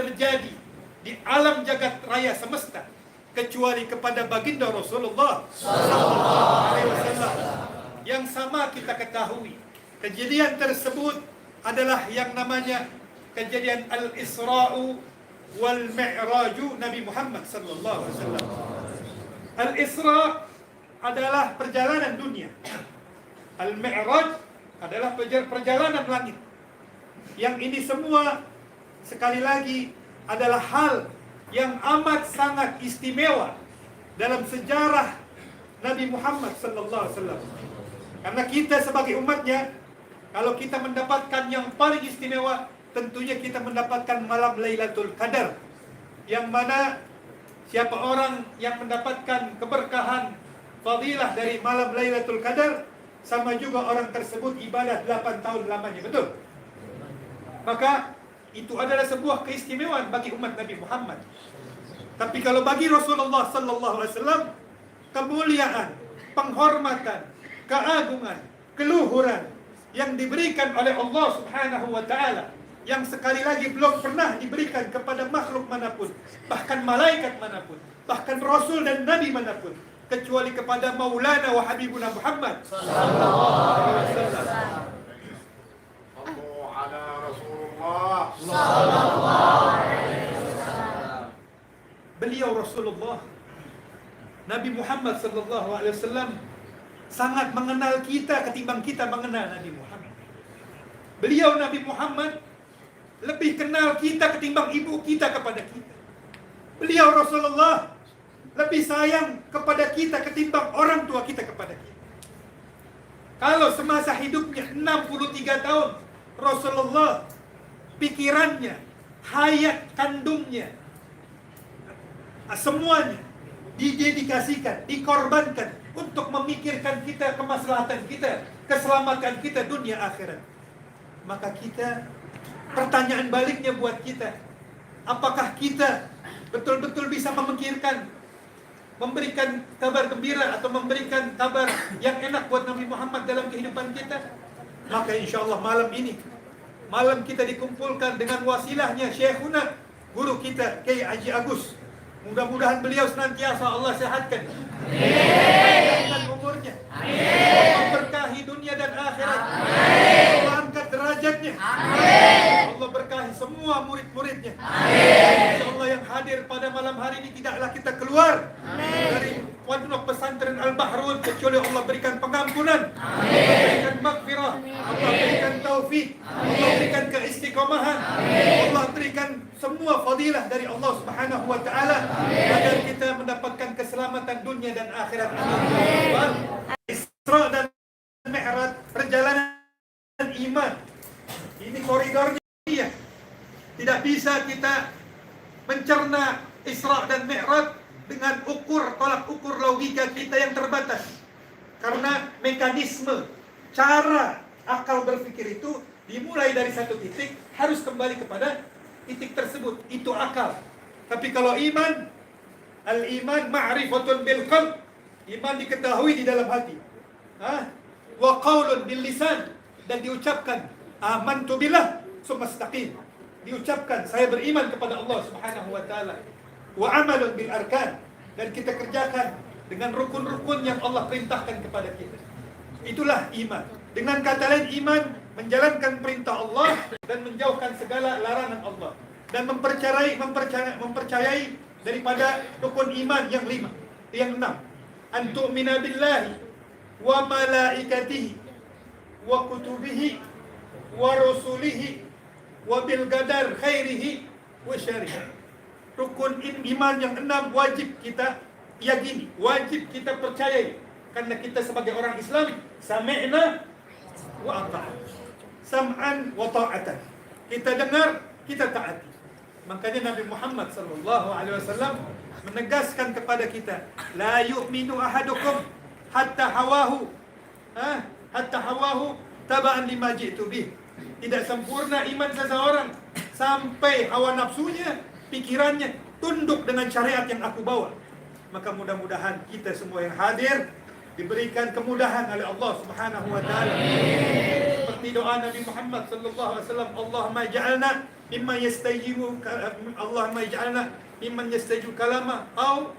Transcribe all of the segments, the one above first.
terjadi di alam jagat raya semesta kecuali kepada baginda Rasulullah sallallahu alaihi wasallam. Yang sama kita ketahui, kejadian tersebut adalah yang namanya kejadian Al-Isra'u wal Mi'raju Nabi Muhammad sallallahu alaihi wasallam. Al-Isra' adalah perjalanan dunia. Al-Mi'raj adalah perjalanan langit. Yang ini semua sekali lagi adalah hal yang amat sangat istimewa dalam sejarah Nabi Muhammad sallallahu alaihi wasallam. Karena kita sebagai umatnya, kalau kita mendapatkan yang paling istimewa, tentunya kita mendapatkan malam Lailatul Qadar, yang mana siapa orang yang mendapatkan keberkahan fadilah dari malam Lailatul Qadar, sama juga orang tersebut ibadah 8 tahun lamanya, betul? Maka itu adalah sebuah keistimewaan bagi umat Nabi Muhammad. Tapi kalau bagi Rasulullah sallallahu alaihi wasallam, kemuliaan, penghormatan, keagungan, keluhuran yang diberikan oleh Allah Subhanahu wa taala, yang sekali lagi belum pernah diberikan kepada makhluk manapun, bahkan malaikat manapun, bahkan rasul dan nabi manapun, kecuali kepada Maulana wa Habibuna Muhammad sallallahu alaihi wasallam. Ala Rasulullah sallallahu alaihi wasallam. Beliau Rasulullah Nabi Muhammad sallallahu alaihi wasallam sangat mengenal kita ketimbang kita mengenal Nabi Muhammad. Beliau Nabi Muhammad lebih kenal kita ketimbang ibu kita kepada kita. Beliau Rasulullah lebih sayang kepada kita ketimbang orang tua kita kepada kita. Kalau semasa hidupnya 63 tahun, Rasulullah pikirannya, hayat kandungnya, semuanya didedikasikan, dikorbankan untuk memikirkan kita, kemaslahatan kita, keselamatan kita dunia akhirat. Maka kita, pertanyaan baliknya buat kita, apakah kita betul-betul bisa memikirkan, memberikan kabar gembira atau memberikan kabar yang enak buat Nabi Muhammad dalam kehidupan kita? Maka insya Allah malam ini, malam kita dikumpulkan dengan wasilahnya Syekhuna, guru kita Kiai Haji Agus. Mudah-mudahan beliau senantiasa Allah sehatkan, panjangkan umurnya, memberkahi dunia dan akhirat, Allah angkat derajatnya, Allah berkahi semua murid-muridnya. Insya Allah yang hadir pada malam hari ini tidaklah kita keluar dari pondok pesantren Al-Bahrun kecuali Allah berikan pengampunan, Allah berikan maghfirah, Allah berikan taufik, Allah berikan keistiqomahan, Allah berikan semua fadilah dari Allah Subhanahu wa taala agar kita mendapatkan keselamatan dunia dan akhirat. Amin. Isra dan Mi'raj, perjalanan iman. Ini koridornya. Tidak bisa kita mencerna Isra dan Mi'raj dengan tolak ukur logika kita yang terbatas. Karena mekanisme, cara akal berpikir itu dimulai dari satu titik, harus kembali kepada titik tersebut. Itu akal. Tapi kalau iman, al-iman ma'rifatun bil qalb, iman diketahui di dalam hati, wa qaulun bil lisan, dan diucapkan amantu billah summa istaqim, diucapkan saya beriman kepada Allah Subhanahu wa taala, wa amalun bil arkan, dan kita kerjakan dengan rukun-rukun yang Allah perintahkan kepada kita. Itulah iman. Dengan kata lain, iman menjalankan perintah Allah dan menjauhkan segala larangan Allah, dan mempercayai daripada rukun iman yang 5, yang 6. Antu'mina billahi wa malaikatihi wa kutubihi wa rusulihi wa bil qadar khairihi wa syarrihi. Rukun iman yang 6 wajib kita yakini, wajib kita percayai, karena kita sebagai orang Islam sami'na wa ata'na, sam'an wa ta'atan. Kita dengar, kita taati. Makanya Nabi Muhammad sallallahu alaihi wasallam menegaskan kepada kita, la yu'minu ahadukum hatta hawahu taba'an lima ji'tu bih. Tidak sempurna iman seseorang sampai hawa nafsunya, pikirannya tunduk dengan syariat yang aku bawa. Maka mudah-mudahan kita semua yang hadir diberikan kemudahan oleh Allah Subhanahu wa taala. Seperti doa Nabi Muhammad sallallahu alaihi wasallam, Allahumma ja'alna mimman yastajibu Allahumma ij'alna mimman yastajibu kalama, atau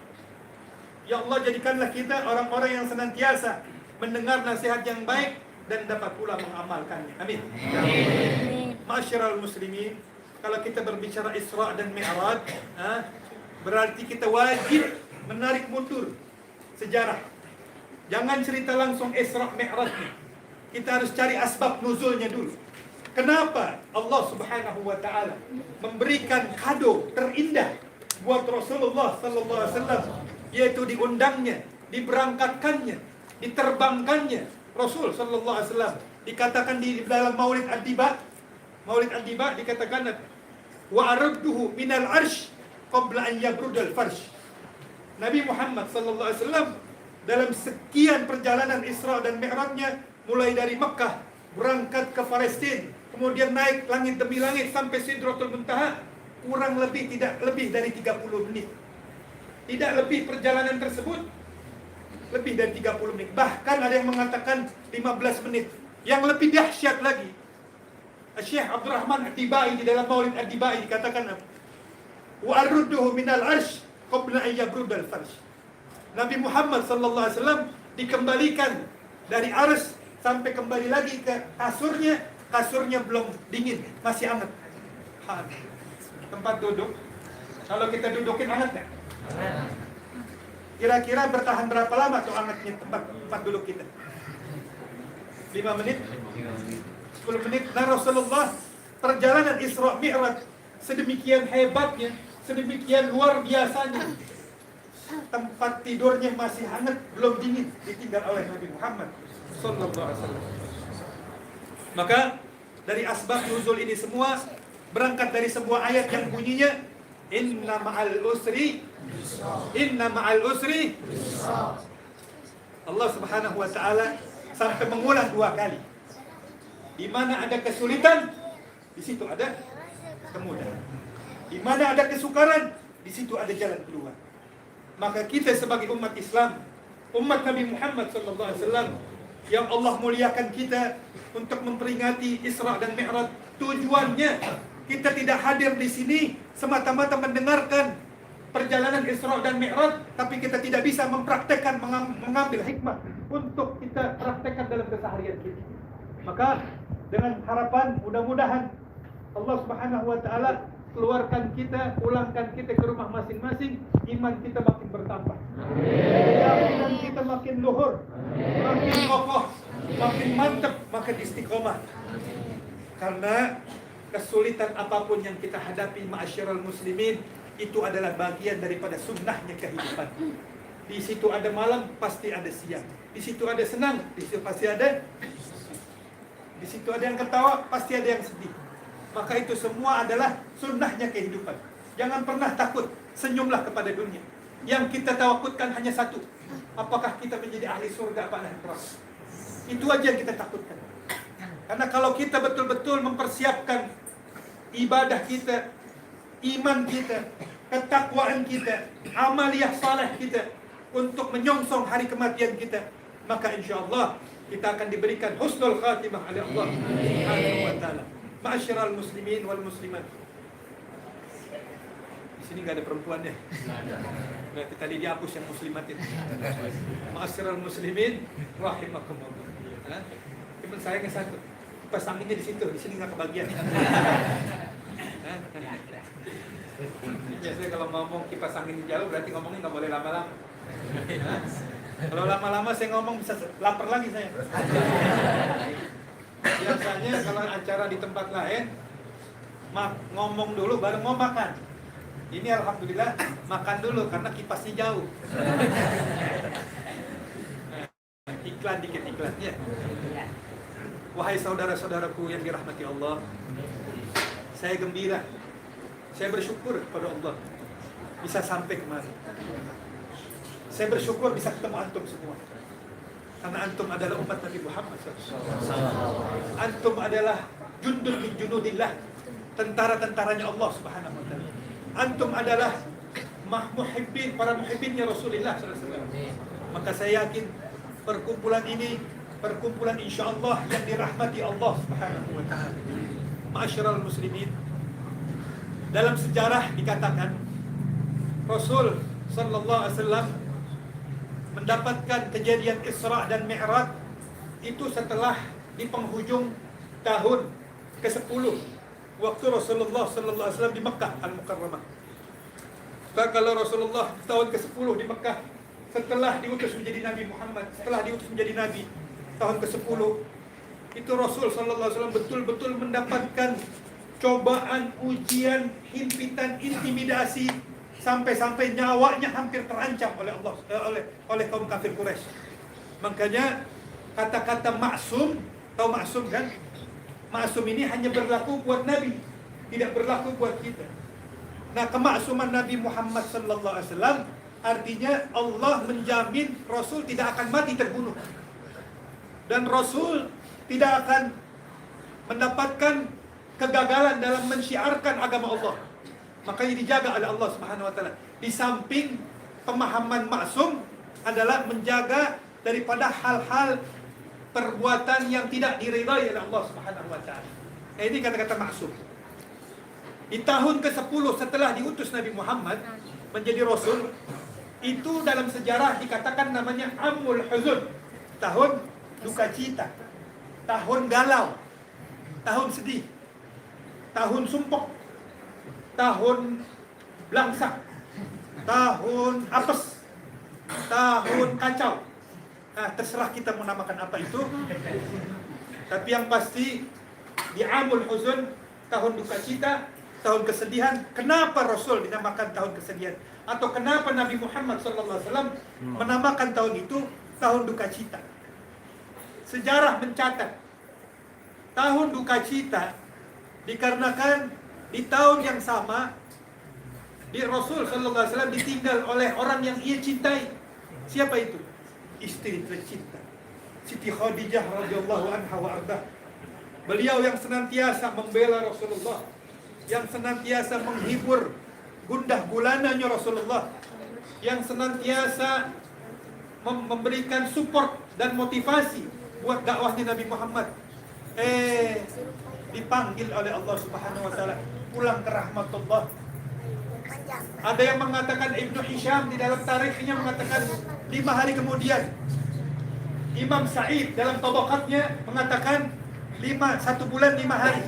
ya Allah jadikanlah kita orang-orang yang senantiasa mendengar nasihat yang baik dan dapat pula mengamalkannya. Amin. Ma'asyiral muslimin, kalau kita berbicara Isra dan Mi'raj, berarti kita wajib menarik mundur sejarah. Jangan cerita langsung Isra Mi'rajnya. Kita harus cari asbab nuzulnya dulu. Kenapa Allah Subhanahu wa taala memberikan kado terindah buat Rasulullah sallallahu alaihi wasallam, yaitu diundangnya, diberangkatkannya, diterbangkannya Rasul sallallahu alaihi wasallam. Dikatakan di dalam Maulid Ad-Diba dikatakan wa arudduhu minal arsh qabla an yabrudal farsh. Nabi Muhammad sallallahu alaihi wasallam dalam sekian perjalanan Isra dan Mi'rajnya, mulai dari Mekah berangkat ke Palestina, kemudian naik langit demi langit sampai Sidratul Muntaha, kurang lebih tidak lebih dari 30 menit. Tidak lebih perjalanan tersebut lebih dari 30 menit. Bahkan ada yang mengatakan 15 menit. Yang lebih dahsyat lagi, Syekh Abdurrahman Ad-Dibai di dalam Maulid Ad-Dibai dikatakan wa arudduhu minal arsh qabla an yabrudal farsh. Nabi Muhammad sallallahu alaihi wasallam dikembalikan dari arsy sampai kembali lagi ke kasurnya belum dingin, masih hangat. Tempat duduk, kalau kita dudukin hangat nggak? Kira-kira bertahan berapa lama tuh hangatnya tempat duduk kita? 5 menit? 10 menit? Nah, Rasulullah perjalanan Isra Mi'raj sedemikian hebatnya, sedemikian luar biasanya, tempat tidurnya masih hangat, belum dingin, ditinggal oleh Nabi Muhammad sallallahu alaihi wasallam. Maka dari asbab nuzul ini semua berangkat dari sebuah ayat yang bunyinya inna ma'al usri Allah Subhanahu wa taala sampai mengulang 2 kali. Di mana ada kesulitan, di situ ada kemudahan. Di mana ada kesukaran, di situ ada jalan keluar. Maka kita sebagai umat Islam, umat Nabi Muhammad sallallahu alaihi wasallam, yang Allah muliakan kita untuk memperingati Isra dan Mi'raj, tujuannya kita tidak hadir di sini semata-mata mendengarkan perjalanan Isra dan Mi'raj, tapi kita tidak bisa mempraktekkan, mengambil hikmah untuk kita praktekkan dalam keseharian kita. Maka dengan harapan mudah-mudahan Allah Subhanahu wa taala keluarkan kita, pulangkan kita ke rumah masing-masing, iman kita makin bertambah, keyakinan kita makin luhur, makin kokoh, makin mantap, makin istiqomah. Karena kesulitan apapun yang kita hadapi, ma'asyiral muslimin, itu adalah bagian daripada sunnahnya kehidupan. Di situ ada malam, pasti ada siang. Di situ ada senang, di situ pasti ada. Di situ ada yang ketawa, pasti ada yang sedih. Maka itu semua adalah sunnahnya kehidupan. Jangan pernah takut, senyumlah kepada dunia. Yang kita takutkan hanya satu, apakah kita menjadi ahli surga apa neraka. Itu aja yang kita takutkan. Karena kalau kita betul-betul mempersiapkan ibadah kita, iman kita, ketakwaan kita, amaliyah saleh kita untuk menyongsong hari kematian kita, maka insyaallah kita akan diberikan husnul khatimah oleh Allah Subhanahu wa taala. Ma'asyiral muslimin wal muslimat. Di sini enggak ada perempuan deh. Berarti tadi dihapus yang muslimatin. Ma'asyiral muslimin rahimakumullah. Cuman saya ke satu. Pas anginnya di situ, di sini enggak kebagian. Biasanya kalau ngomong kipas angin jauh berarti ngomongnya enggak boleh lama-lama. Kalau lama-lama saya ngomong bisa lapar lagi saya. Biasanya kalau acara di tempat lain ngomong dulu baru mau makan. Ini alhamdulillah makan dulu karena kipasnya jauh. Iklan dikit iklan ya. Wahai saudara-saudaraku yang dirahmati Allah, saya gembira, saya bersyukur kepada Allah bisa sampai kemari. Saya bersyukur bisa ketemu antum semua. Karena antum adalah umat Nabi Muhammad SAW. Antum adalah jundul min junudillah, tentara-tentaranya Allah Subhanahu wa taala. Antum adalah muhibbin, para muhibbinnya Rasulullah SAW. Maka saya yakin perkumpulan ini perkumpulan insyaallah yang dirahmati Allah Subhanahu wa taala. Ma'asyiral muslimin, Dalam sejarah dikatakan Rasul sallallahu alaihi wasallam mendapatkan kejadian Isra dan Mi'raj itu setelah di penghujung tahun ke-10 waktu Rasulullah sallallahu alaihi wasallam di Mekah Al-Mukarramah. Maka kalau Rasulullah tahun ke-10 di Mekah setelah diutus menjadi Nabi Muhammad, setelah diutus menjadi Nabi tahun ke-10, itu Rasul sallallahu alaihi wasallam betul-betul mendapatkan cobaan, ujian, himpitan, intimidasi, sampai-sampai nyawanya hampir terancam oleh Allah, oleh kaum kafir Quraisy. Makanya kata-kata maksum, tahu maksum kan? Maksum ini hanya berlaku buat Nabi, tidak berlaku buat kita. Nah, kemaksuman Nabi Muhammad sallallahu alaihi wasallam artinya Allah menjamin Rasul tidak akan mati terbunuh. Dan Rasul tidak akan mendapatkan kegagalan dalam mensyiarkan agama Allah. Makanya dijaga oleh Allah Subhanahu wa taala. Di samping pemahaman maksum adalah menjaga daripada hal-hal perbuatan yang tidak diridai oleh Allah Subhanahu wa taala. Ini kata-kata maksum. Di tahun ke-10 setelah diutus Nabi Muhammad menjadi Rasul, itu dalam sejarah dikatakan namanya Amul Huzun, tahun duka cita, tahun galau, tahun sedih, tahun sumpah, tahun belangsak, tahun apes, tahun kacau. Nah, terserah kita mau namakan apa itu. Tapi yang pasti di Amul Huzun, tahun duka cita, tahun kesedihan. Kenapa Rasul dinamakan tahun kesedihan? Atau kenapa Nabi Muhammad SAW menamakan tahun itu tahun duka cita? Sejarah mencatat tahun duka cita dikarenakan di tahun yang sama di Rasul SAW ditinggal oleh orang yang ia cintai. Siapa itu? Istri tercinta Siti Khadijah radhiyallahu anha wa ardah. Beliau yang senantiasa membela Rasulullah, yang senantiasa menghibur gundah gulananya Rasulullah, yang senantiasa memberikan support dan motivasi buat dakwahnya Nabi Muhammad. Dipanggil oleh Allah Subhanahu wa taala pulang ke rahmatullah. Ada yang mengatakan, Ibnu Hisham di dalam tarikhnya mengatakan 5 hari kemudian. Imam Sa'id dalam tabaqatnya mengatakan 1 bulan 5 hari.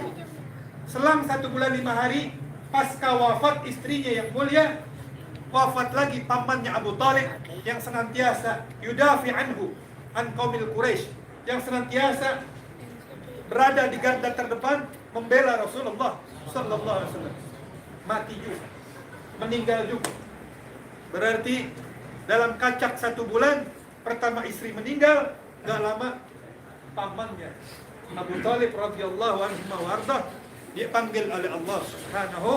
Selang 1 bulan 5 hari pasca wafat istrinya yang mulia, wafat lagi pamannya Abu Talib yang senantiasa yudafi anhu an qaumil Quraisy, yang senantiasa berada di garda terdepan membela Rasulullah sallallahu alaihi wasallam. Mati juga, meninggal juga. Berarti dalam kacak 1 bulan, pertama istri meninggal, gak lama pamannya Abu Talib radhiyallahu anhu wa ardah dipanggil oleh Allah Subhanahu.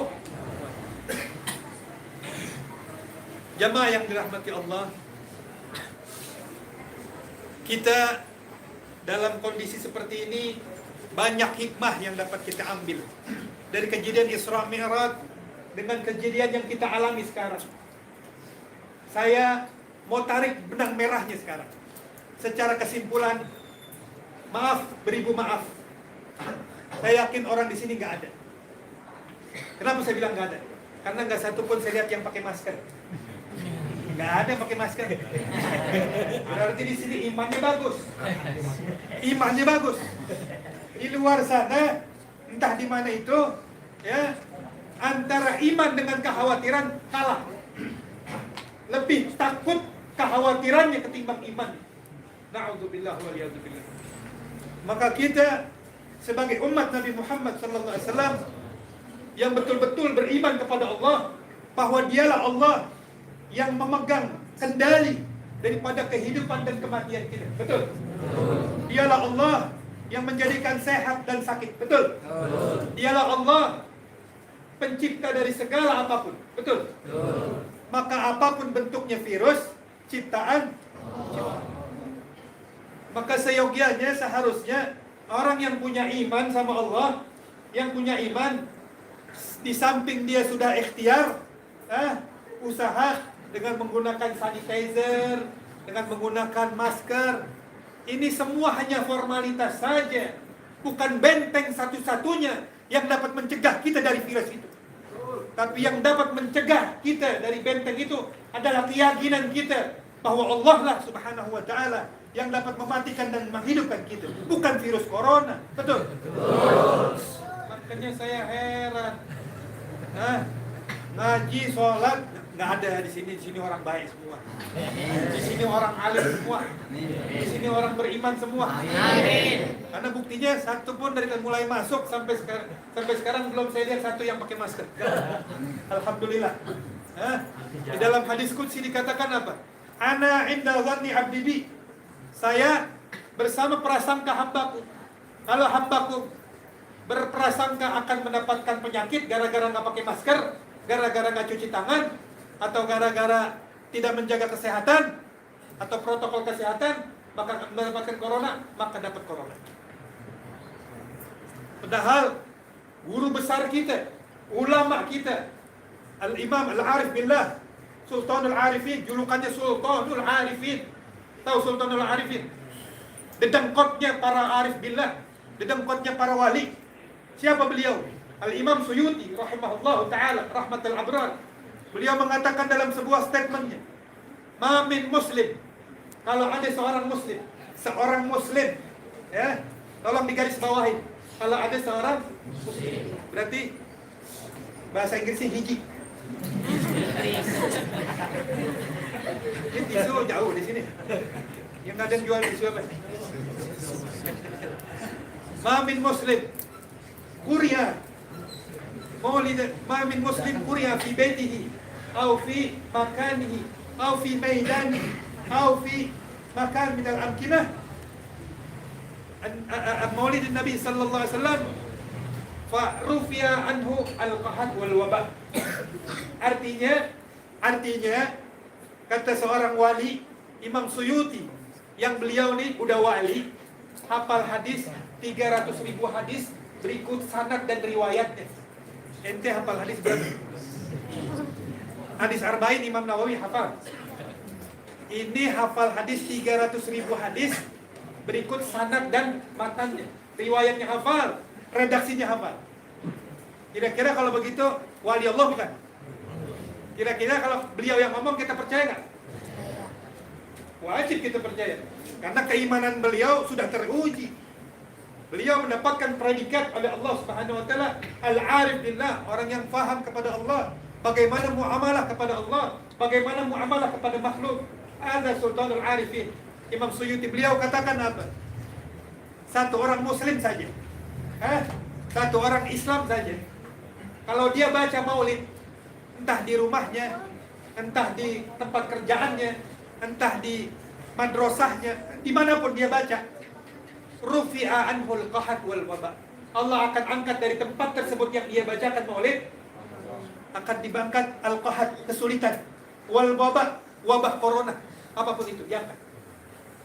Jamaah yang dirahmati Allah, kita dalam kondisi seperti ini banyak hikmah yang dapat kita ambil dari kejadian Isra Mi'raj dengan kejadian yang kita alami sekarang. Saya mau tarik benang merahnya sekarang. Secara kesimpulan, maaf, beribu maaf. Saya yakin orang di sini nggak ada. Kenapa saya bilang nggak ada? Karena nggak satu pun saya lihat yang pakai masker. Nggak ada yang pakai masker. Berarti di sini imannya bagus. Imannya bagus. Di luar sana, entah di mana itu, ya, antara iman dengan kekhawatiran kalah. Lebih takut kekhawatirannya ketimbang iman. Na'udzubillah waliyadzubillah. Maka kita sebagai umat Nabi Muhammad SAW yang betul-betul beriman kepada Allah, bahwa dialah Allah yang memegang kendali daripada kehidupan dan kematian kita. Betul? Dialah Allah yang menjadikan sehat dan sakit. Betul? Dialah Allah pencipta dari segala apapun. Betul? Maka apapun bentuknya virus, ciptaan, maka seyogianya, seharusnya orang yang punya iman sama Allah, yang punya iman, di samping dia sudah ikhtiar, usaha dengan menggunakan sanitizer, dengan menggunakan masker, ini semua hanya formalitas saja, bukan benteng satu-satunya yang dapat mencegah kita dari virus itu. Tapi yang dapat mencegah kita dari benteng itu adalah keyakinan kita bahwa Allah lah subhanahu wa ta'ala yang dapat mematikan dan menghidupkan kita, bukan virus corona. Betul? Makanya saya heran. Ngaji, sholat, nggak ada di sini orang baik semua. Di sini orang alim semua. Di sini orang beriman semua. Karena buktinya satu pun dari mulai masuk sampai sekarang belum saya lihat satu yang pakai masker. Alhamdulillah. Di dalam hadis qudsi dikatakan apa? Ana inda dhanni abdi bi. Saya bersama prasangka hambaku. Kalau hambaku berprasangka akan mendapatkan penyakit gara-gara nggak pakai masker, gara-gara nggak cuci tangan, atau gara-gara tidak menjaga kesehatan atau protokol kesehatan, maka mendapatkan corona, maka dapat corona. Padahal guru besar kita, ulama kita, Al-Imam Al-Arif Billah, Sultanul Arifin, julukannya Sultanul Arifin. Tahu Sultanul Arifin? Dedengkotnya para Arif Billah, dedengkotnya para wali. Siapa beliau? Al-Imam Suyuti rahimahullah ta'ala, rahmatul abrar. Beliau mengatakan dalam sebuah statementnya, ma min muslim, kalau ada seorang muslim, ya, tolong digaris bawahi, kalau ada seorang muslim, berarti bahasa Inggrisnya hiji. Ini tisu jauh di sini. Yang ada jual tisu apa? Ma min muslim Kuria Maulid, ma min muslim Kuria fi baitihi au fi makanihi au fi maidanihi au fi makan min al-amkinah Maulid Nabi sallallahu alaihi wasallam fa rufiya anhu al-qahad wal wabah. Artinya kata seorang wali, Imam Suyuti, yang beliau nih udah wali, hafal hadis 300.000 hadis berikut sanad dan riwayatnya. Ente hafal hadis berapa? Hadis Arba'in Imam Nawawi hafal. Ini hafal hadis 300.000 hadis berikut sanad dan matanya. Riwayatnya hafal, redaksinya hafal. Kira-kira kalau begitu wali Allah bukan? Kira-kira kalau beliau yang ngomong kita percaya nggak? Wajib kita percaya. Karena keimanan beliau sudah teruji. Beliau mendapatkan predikat oleh Allah Subhanahu wa taala al-arif billah, orang yang faham kepada Allah, bagaimana muamalah kepada Allah, bagaimana muamalah kepada makhluk. Ada Sultanul Arifin. Imam Suyuti beliau katakan apa? Satu orang muslim saja. Satu orang Islam saja. Kalau dia baca maulid, entah di rumahnya, entah di tempat kerjaannya, entah di madrasahnya, dimanapun dia baca, rufi'a anhul qahad wal wabah. Allah akan angkat dari tempat tersebut yang dia bacakan maulid, akan diangkat al-qahad, kesulitan, wal wabah, wabah corona, apapun itu diangkat.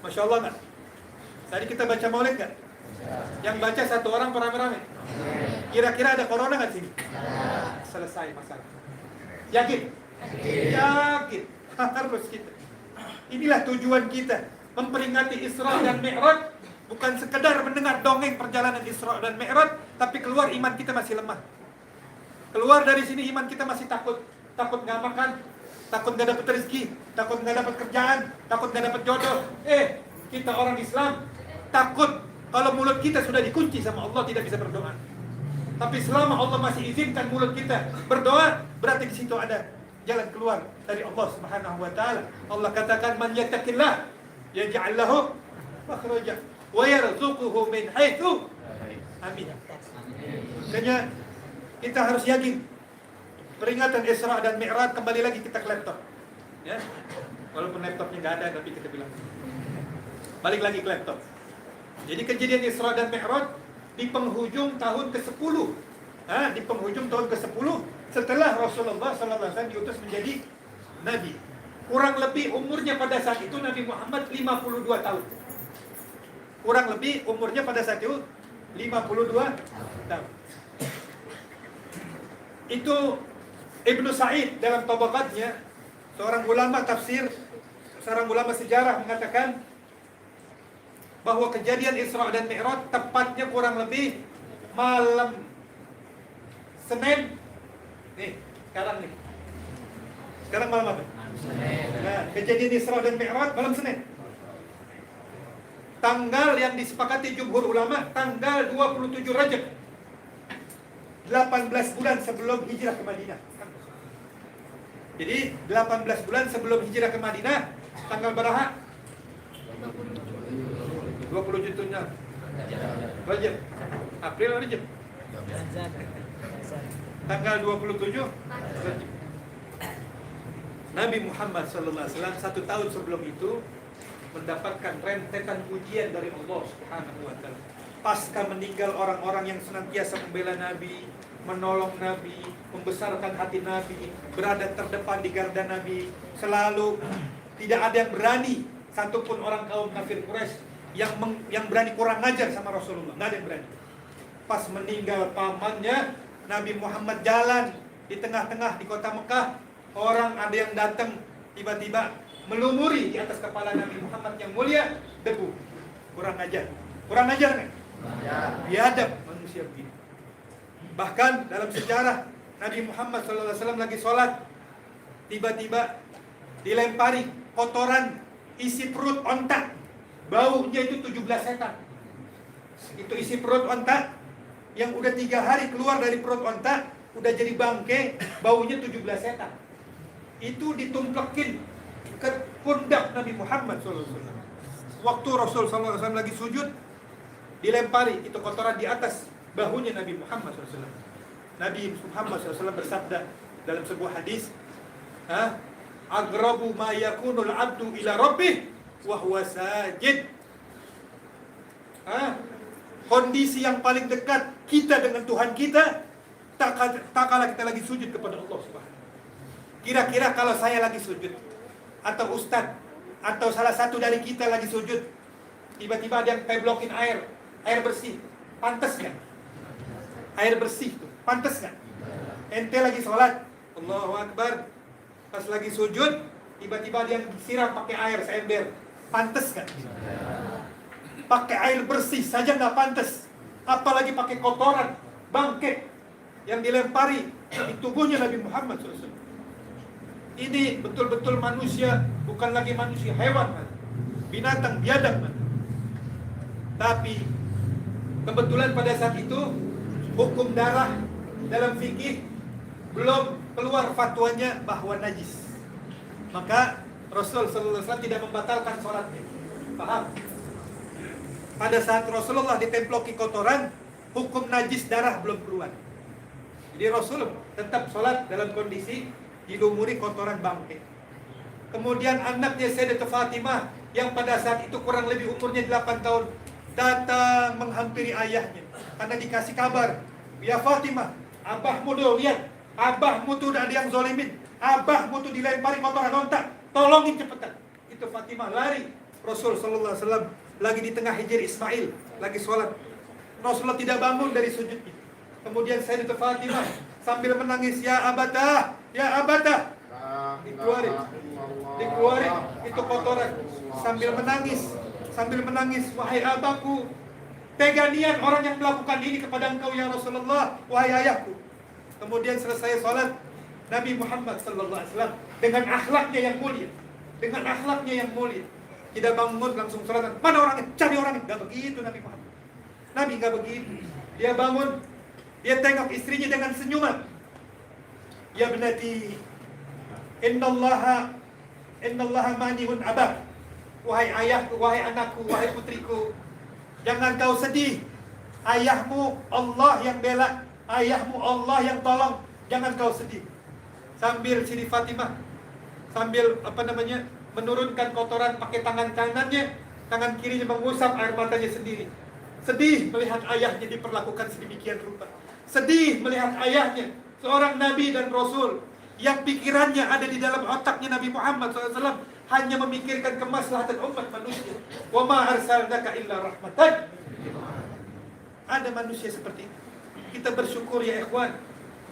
Masya Allah nggak? Tadi kita baca maulid nggak? Yang baca satu orang rame-rame. Kira-kira ada corona nggak sini? Selesai masalah. Yakin? Yakin. Harus kita. Inilah tujuan kita, memperingati Isra dan Mi'raj, bukan sekedar mendengar dongeng perjalanan Isra dan Mi'raj, tapi keluar iman kita masih lemah. Keluar dari sini iman kita masih takut nggak makan, takut nggak dapat rezeki, takut nggak dapat kerjaan, takut nggak dapat jodoh. Kita orang Islam takut kalau mulut kita sudah dikunci sama Allah, tidak bisa berdoa. Tapi selama Allah masih izinkan mulut kita berdoa, berarti di situ ada jalan keluar dari Allah Subhanahu wa taala. Allah katakan man yattaqillah yaj'al lahu makhraja wa yarzuquhu min haitsu amin. Makanya kita harus yakin peringatan Isra dan Mi'raj. Kembali lagi kita ke laptop, ya. Walaupun laptopnya nggak ada, tapi kita bilang balik lagi ke laptop. Jadi kejadian Isra dan Mi'raj di penghujung tahun ke-10, di penghujung tahun ke-10 setelah Rasulullah SAW diutus menjadi Nabi. Kurang lebih umurnya pada saat itu Nabi Muhammad 52 tahun. Kurang lebih umurnya pada saat itu 52 tahun. Itu Ibnu Sa'id dalam tabaqatnya, seorang ulama tafsir, seorang ulama sejarah mengatakan bahwa kejadian Isra dan Mi'raj tepatnya kurang lebih malam Senin. Nih, Sekarang nih. Sekarang malam apa? Nah, kejadian Isra dan Mi'raj malam Senin. Tanggal yang disepakati jumhur ulama tanggal 27 Rajab. 18 bulan sebelum hijrah ke Madinah. Jadi 18 bulan sebelum hijrah ke Madinah, tanggal berapa? 27 Rajab. April Rajab. Tanggal 27 Rajab. Nabi Muhammad SAW 1 tahun sebelum itu mendapatkan rentetan ujian dari Allah Subhanahu wa taala. Pasca meninggal orang-orang yang senantiasa membela Nabi, menolong Nabi, membesarkan hati Nabi, berada terdepan di garda Nabi, selalu tidak ada yang berani, satupun orang kaum kafir Quraisy yang berani kurang ajar sama Rasulullah, nggak ada yang berani. Pas meninggal pamannya, Nabi Muhammad jalan di tengah-tengah di kota Mekah, orang ada yang datang tiba-tiba melumuri di atas kepala Nabi Muhammad yang mulia debu. Kurang ajar nih. Biadab manusia begini. Bahkan dalam sejarah Nabi Muhammad SAW lagi sholat, tiba-tiba dilempari kotoran isi perut onta, baunya itu 17 setan. Itu isi perut onta yang udah 3 hari keluar dari perut onta, udah jadi bangke, baunya 17 setan. Itu ditumplekin ke pundak Nabi Muhammad SAW. Waktu Rasul SAW lagi sujud, dilempari itu kotoran di atas bahunya Nabi Muhammad SAW. Nabi Muhammad SAW bersabda dalam sebuah hadis, agrabu ma yakunul abdu ila rabbih wa huwa sajid. Kondisi yang paling dekat kita dengan Tuhan kita tak kala kita lagi sujud kepada Allah Subhanahu. Kira-kira kalau saya lagi sujud, atau ustadz, atau salah satu dari kita lagi sujud, tiba-tiba ada yang peblokin air bersih, pantas nggak? Air bersih tuh, pantas nggak? Ente lagi sholat, Allahu Akbar, pas lagi sujud, tiba-tiba ada yang siram pakai air seember, pantas nggak? Pakai air bersih saja nggak pantas, apalagi pakai kotoran, bangke yang dilempari di tubuhnya Nabi Muhammad SAW. Ini betul-betul manusia, bukan lagi manusia, hewan, binatang biadab. Tapi kebetulan pada saat itu hukum darah dalam fikih belum keluar fatwanya bahwa najis. Maka Rasul sallallahu alaihi wasallam tidak membatalkan sholatnya. Paham? Pada saat Rasulullah ditemploki kotoran, hukum najis darah belum keluar. Jadi Rasul tetap sholat dalam kondisi dilumuri kotoran bangke. Kemudian anaknya Sayyidatul Fatimah yang pada saat itu kurang lebih umurnya 8 tahun datang menghampiri ayahnya karena dikasih kabar, ya Fatimah, abahmu tuh lihat, abahmu tuh udah ada yang zolimin, abahmu tuh dilempari kotoran onta, tolongin cepetan. Itu Fatimah lari. Rasul sallallahu alaihi wasallam lagi di tengah hijr Ismail, lagi sholat. Rasulullah tidak bangun dari sujudnya. Kemudian Sayyidatul Fatimah sambil menangis, ya abadah, dikeluarin itu kotoran sambil menangis, wahai abahku, tega niat orang yang melakukan ini kepada engkau ya Rasulullah, wahai ayahku. Kemudian selesai sholat, Nabi Muhammad sallallahu alaihi wasallam dengan akhlaknya yang mulia, tidak bangun langsung sholat, mana orangnya, cari orangnya, nggak begitu Nabi Muhammad. Nabi nggak begitu. Dia bangun, dia tengok istrinya dengan senyuman. Ya benati, innallaha manihun abak. Wahai ayahku, wahai anakku, wahai putriku, jangan kau sedih. Ayahmu Allah yang bela, ayahmu Allah yang tolong, jangan kau sedih. Sambil Siti Fatimah menurunkan kotoran pakai tangan kanannya, tangan kirinya mengusap air matanya sendiri. Sedih melihat ayahnya diperlakukan sedemikian rupa. Sedih melihat ayahnya, seorang nabi dan rasul yang pikirannya ada di dalam otaknya Nabi Muhammad SAW, hanya memikirkan kemaslahatan umat manusia. Wa ma arsalnaka illa rahmatan. Ada manusia seperti itu. Kita bersyukur ya ikhwan.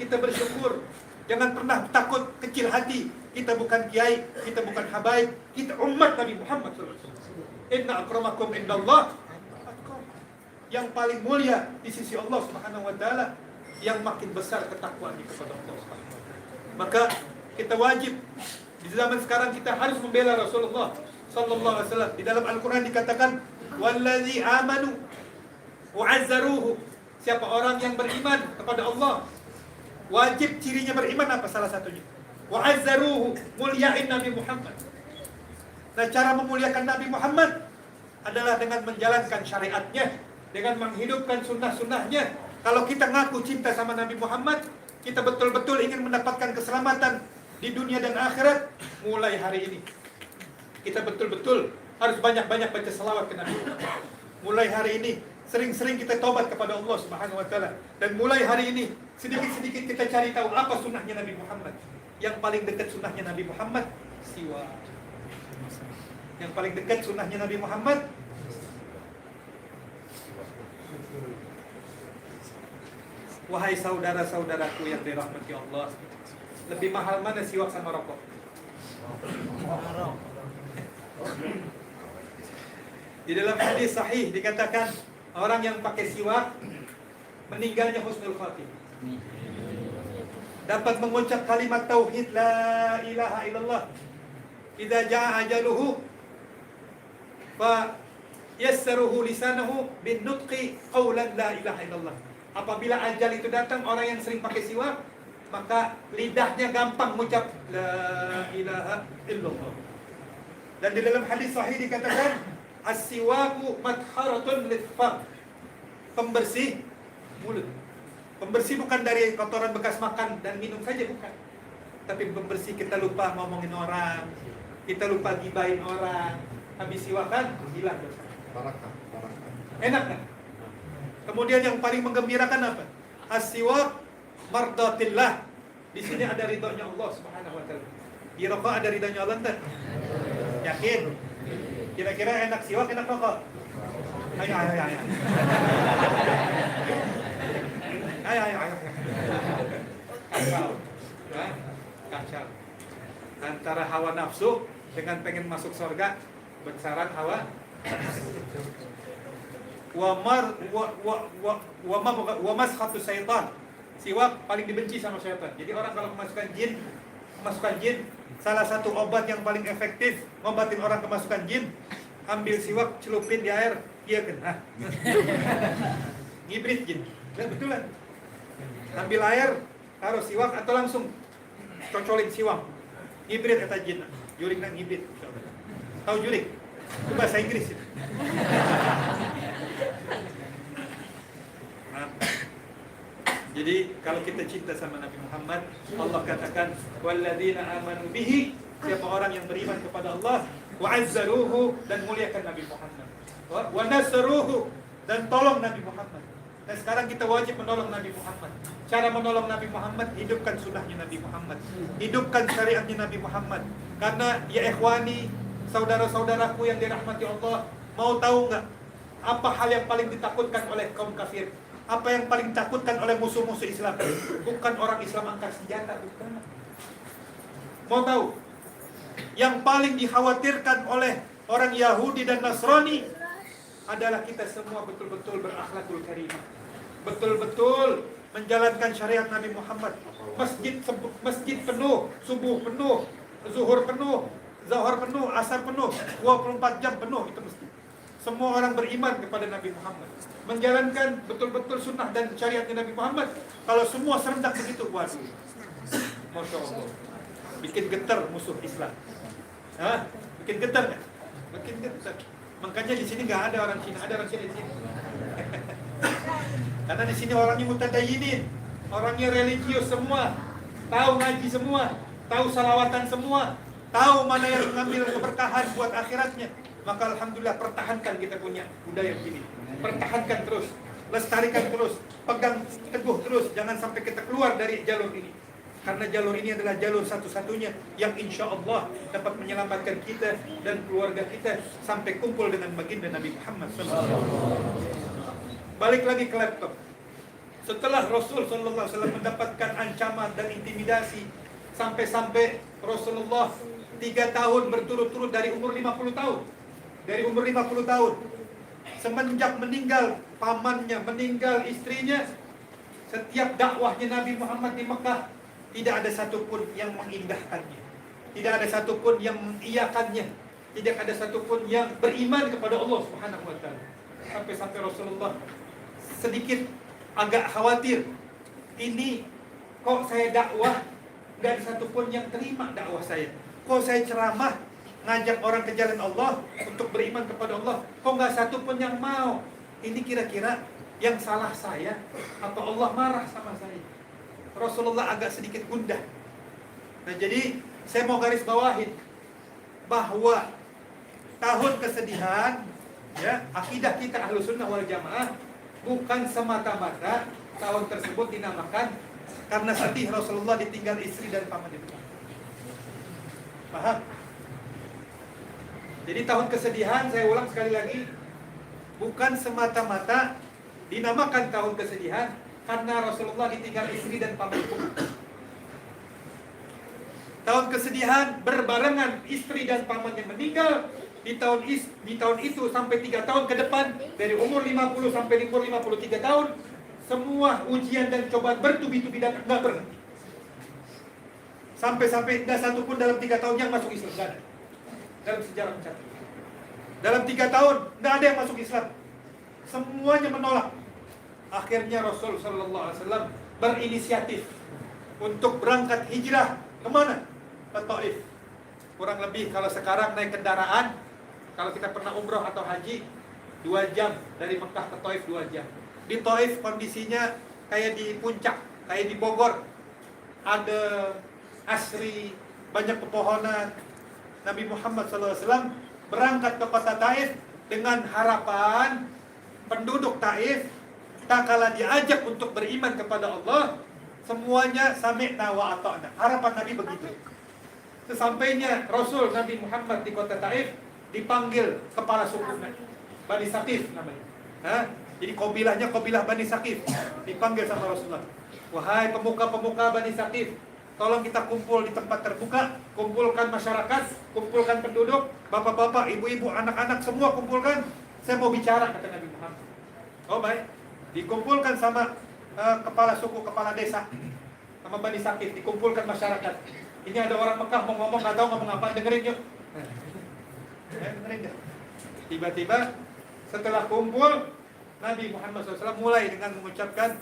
Kita bersyukur. Jangan pernah takut kecil hati. Kita bukan kiai, kita bukan habaib, kita umat Nabi Muhammad SAW. Inna akramakum indallah. Yang paling mulia di sisi Allah Subhanahu wa taala, yang makin besar ketakwaannya kepada Allah Subhanahu wa taala. Maka kita wajib di zaman sekarang kita harus membela Rasulullah sallallahu alaihi wasallam. Di dalam Al-Qur'an dikatakan wallazi amanu wa'azzaruhu. Siapa orang yang beriman kepada Allah, wajib cirinya beriman apa salah satunya? Wa'azzaruhu, muliain Nabi Muhammad. Nah, cara memuliakan Nabi Muhammad adalah dengan menjalankan syariatnya, dengan menghidupkan sunnah-sunnahnya. Kalau kita ngaku cinta sama Nabi Muhammad, kita betul-betul ingin mendapatkan keselamatan di dunia dan akhirat, mulai hari ini kita betul-betul harus banyak-banyak baca selawat ke Nabi. Mulai hari ini sering-sering kita taubat kepada Allah Subhanahu wa taala, dan mulai hari ini sedikit-sedikit kita cari tahu apa sunnahnya Nabi Muhammad. Yang paling dekat sunnahnya Nabi Muhammad siwak. Yang paling dekat sunnahnya Nabi Muhammad wahai saudara-saudaraku yang dirahmati Allah, lebih mahal mana siwak sama rokok? Di dalam hadis sahih dikatakan orang yang pakai siwak meninggalnya husnul khatimah. Dapat mengucap kalimat tauhid la ilaha illallah. Idza jaa ajaluhu fa yassaruhu lisanahu bin nutqi qawlan la ilaha illallah. Apabila ajal itu datang, orang yang sering pakai siwak, maka lidahnya gampang mengucap la ilaha illallah. Dan di dalam hadis sahih dikatakan as-siwaku madharatun lil-fam. Pembersih mulut. Pembersih bukan dari kotoran bekas makan dan minum saja, bukan. Tapi pembersih kita lupa ngomongin orang, kita lupa gibahin orang. Habis siwakan hilang dosa. Barakah. Enak kan? Kemudian yang paling menggembirakan apa? As-siwak mardatillah. Di sini ada ridhonya Allah Subhanahu wa taala. Di rokok ada ridhonya Allah enggak? Yakin? Kira-kira enak siwak, enak rokok? Ayo. Kacau. Kacau. Antara hawa nafsu dengan pengen masuk surga, besaran hawa wa maskhatu syaitan. Siwak paling dibenci sama syaitan. Jadi orang kalau kemasukan jin, salah satu obat yang paling efektif ngobatin orang kemasukan jin, ambil siwak, celupin di air, iya kan? Ngibrit jin. Betulan. Ambil air, taruh siwak atau langsung cocolin siwak. Ngibrit kata jin. Jurik nak ngibrit. Tahu jurik? Itu bahasa Inggris itu. Jadi kalau kita cinta sama Nabi Muhammad, Allah katakan walladzina amanu bihi, siapa orang yang beriman kepada Allah, wa azzaruhu, dan muliakan Nabi Muhammad, wa nasaruhu, dan tolong Nabi Muhammad. Dan sekarang kita wajib menolong Nabi Muhammad. Cara menolong Nabi Muhammad, hidupkan sunnahnya Nabi Muhammad, hidupkan syariatnya Nabi Muhammad. Karena ya ikhwani, saudara-saudaraku yang dirahmati Allah, mau tahu nggak apa hal yang paling ditakutkan oleh kaum kafir? Apa yang paling ditakutkan oleh musuh-musuh Islam? Bukan orang Islam angkat senjata, bukan. Mau tahu? Yang paling dikhawatirkan oleh orang Yahudi dan Nasrani adalah kita semua betul-betul berakhlakul karimah, betul-betul menjalankan syariat Nabi Muhammad. Masjid penuh, subuh penuh, zuhur penuh, zahar penuh, asar penuh, 24 jam penuh, itu mesti. Semua orang beriman kepada Nabi Muhammad, menjalankan betul-betul sunnah dan syariatnya Nabi Muhammad. Kalau semua serentak begitu, waduh, Masya Allah, bikin getar musuh Islam. Hah? Bikin getar nggak? Bikin getar. Makanya di sini nggak ada orang Cina, ada orang Cina di sini. Karena di sini orangnya mutadayinin, orangnya religius semua, tahu ngaji semua, tahu salawatan semua, tahu mana yang mengambil keberkahan buat akhiratnya. Maka alhamdulillah, pertahankan kita punya budaya begini. Pertahankan terus, lestarikan terus, pegang teguh terus, jangan sampai kita keluar dari jalur ini. Karena jalur ini adalah jalur satu-satunya yang insya Allah dapat menyelamatkan kita dan keluarga kita sampai kumpul dengan baginda Nabi Muhammad SAW. Balik lagi ke laptop. Setelah Rasul SAW mendapatkan ancaman dan intimidasi, sampai-sampai Rasulullah 3 tahun berturut-turut dari umur 50 tahun. Dari umur 50 tahun. Semenjak meninggal pamannya, meninggal istrinya, setiap dakwahnya Nabi Muhammad di Mekah tidak ada satupun yang mengindahkannya, tidak ada satupun yang mengiyakannya, tidak ada satupun yang beriman kepada Allah Subhanahu wa taala. Sampai Rasulullah sedikit agak khawatir, ini kok saya dakwah nggak ada satupun yang terima dakwah saya. Kok saya ceramah ngajak orang ke jalan Allah untuk beriman kepada Allah, kok nggak satupun yang mau. Ini kira-kira yang salah saya atau Allah marah sama saya? Rasulullah agak sedikit gundah. Nah, jadi saya mau garis bawahin bahwa tahun kesedihan, ya, akidah kita Ahlus Sunnah wal Jamaah bukan semata-mata tahun tersebut dinamakan karena sedih Rasulullah ditinggal istri dan pamannya. Paham? Jadi tahun kesedihan, saya ulang sekali lagi, bukan semata-mata dinamakan tahun kesedihan karena Rasulullah ditinggal istri dan pamannya. Tahun kesedihan berbarengan istri dan pamannya meninggal di tahun itu sampai 3 tahun ke depan, dari umur 50 sampai umur 53 tahun, semua ujian dan cobaan bertubi-tubi datang, nggak berhenti. Sampai nggak satu pun dalam 3 tahun yang masuk Islam, nggak ada. Dalam sejarah mencatat, dalam 3 tahun nggak ada yang masuk Islam, semuanya menolak. Akhirnya Rasul Sallallahu Alaihi Wasallam berinisiatif untuk berangkat hijrah kemana? Ke Taif. Kurang lebih kalau sekarang naik kendaraan, kalau kita pernah umroh atau haji, 2 jam dari Mekah ke Taif, 2 jam. Di Taif kondisinya kayak di puncak, kayak di Bogor, ada asri, banyak pepohonan. Nabi Muhammad SAW berangkat ke kota Taif dengan harapan penduduk Taif tak kala diajak untuk beriman kepada Allah, semuanya sami'na wa ata'na. Harapan Nabi begitu. Sesampainya Rasul Nabi Muhammad di kota Taif, dipanggil kepala suku Bani Saqif namanya. Jadi kabilahnya kabilah Bani Saqif, dipanggil sama Rasulullah. Wahai pemuka-pemuka Bani Saqif, tolong kita kumpul di tempat terbuka, kumpulkan masyarakat, kumpulkan penduduk, bapak-bapak, ibu-ibu, anak-anak, semua kumpulkan. Saya mau bicara, kata Nabi Muhammad. Oh baik, dikumpulkan sama kepala suku, kepala desa, sama Bani Saqif, dikumpulkan masyarakat. Ini ada orang Mekah mau ngomong, nggak tahu ngomong apa, dengerin yuk. Dengerin yuk. Tiba-tiba setelah kumpul, Nabi Muhammad SAW mulai dengan mengucapkan